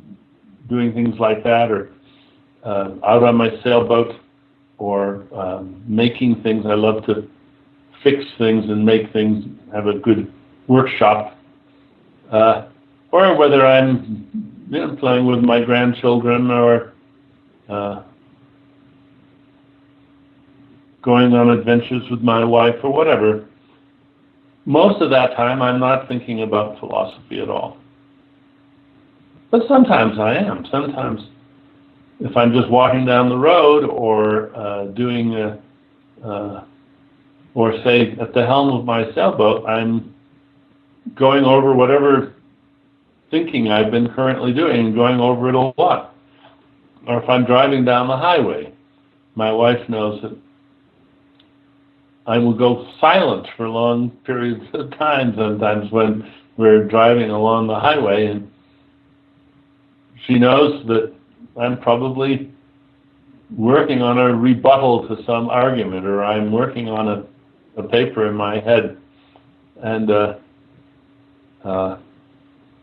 doing things like that, or out on my sailboat, or making things. I love to fix things and make things, have a good workshop. Or whether I'm playing with my grandchildren, or going on adventures with my wife, or whatever. Most of that time I'm not thinking about philosophy at all. But sometimes I am. Sometimes if I'm just walking down the road, or or say at the helm of my sailboat, I'm going over whatever thinking I've been currently doing, and going over it a lot. Or if I'm driving down the highway, my wife knows that I will go silent for long periods of time sometimes when we're driving along the highway, and she knows that I'm probably working on a rebuttal to some argument, or I'm working on a paper in my head. And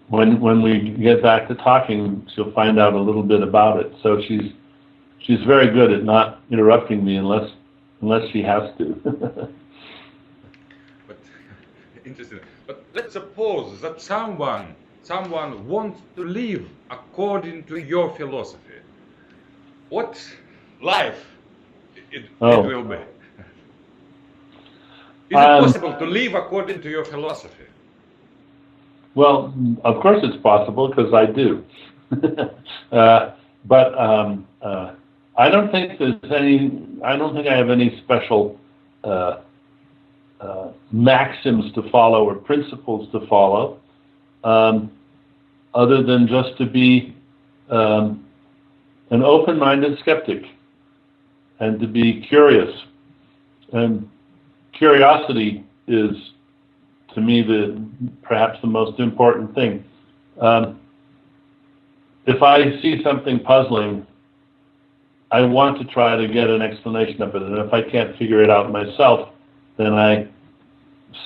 when we get back to talking, she'll find out a little bit about it. So she's very good at not interrupting me unless she has to. But interesting. But let's suppose that someone wants to live according to your philosophy. What life it will be? Is it possible to live according to your philosophy? Well, of course it's possible, because I do. But I don't think I have any special maxims to follow or principles to follow, other than just to be an open-minded skeptic, and to be curious. And curiosity is, to me, perhaps the most important thing. If I see something puzzling, I want to try to get an explanation of it, and if I can't figure it out myself, then I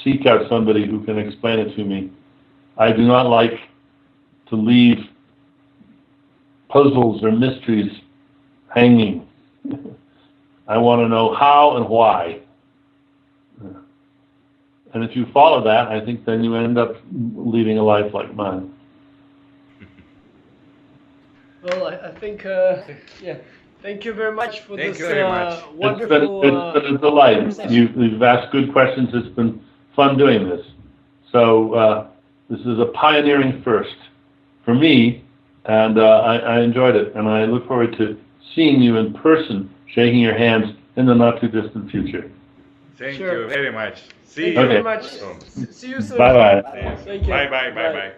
seek out somebody who can explain it to me. I do not like to leave puzzles or mysteries hanging. I want to know how and why. And if you follow that, I think then you end up leading a life like mine. Well, I think, thank you very much for this wonderful... It's been a delight. You've asked good questions. It's been fun doing this. So this is a pioneering first for me, and I enjoyed it. And I look forward to seeing you in person, shaking your hands in the not-too-distant future. Thank you very much. See you very much. See you soon. Bye-bye. Thank you. Bye-bye.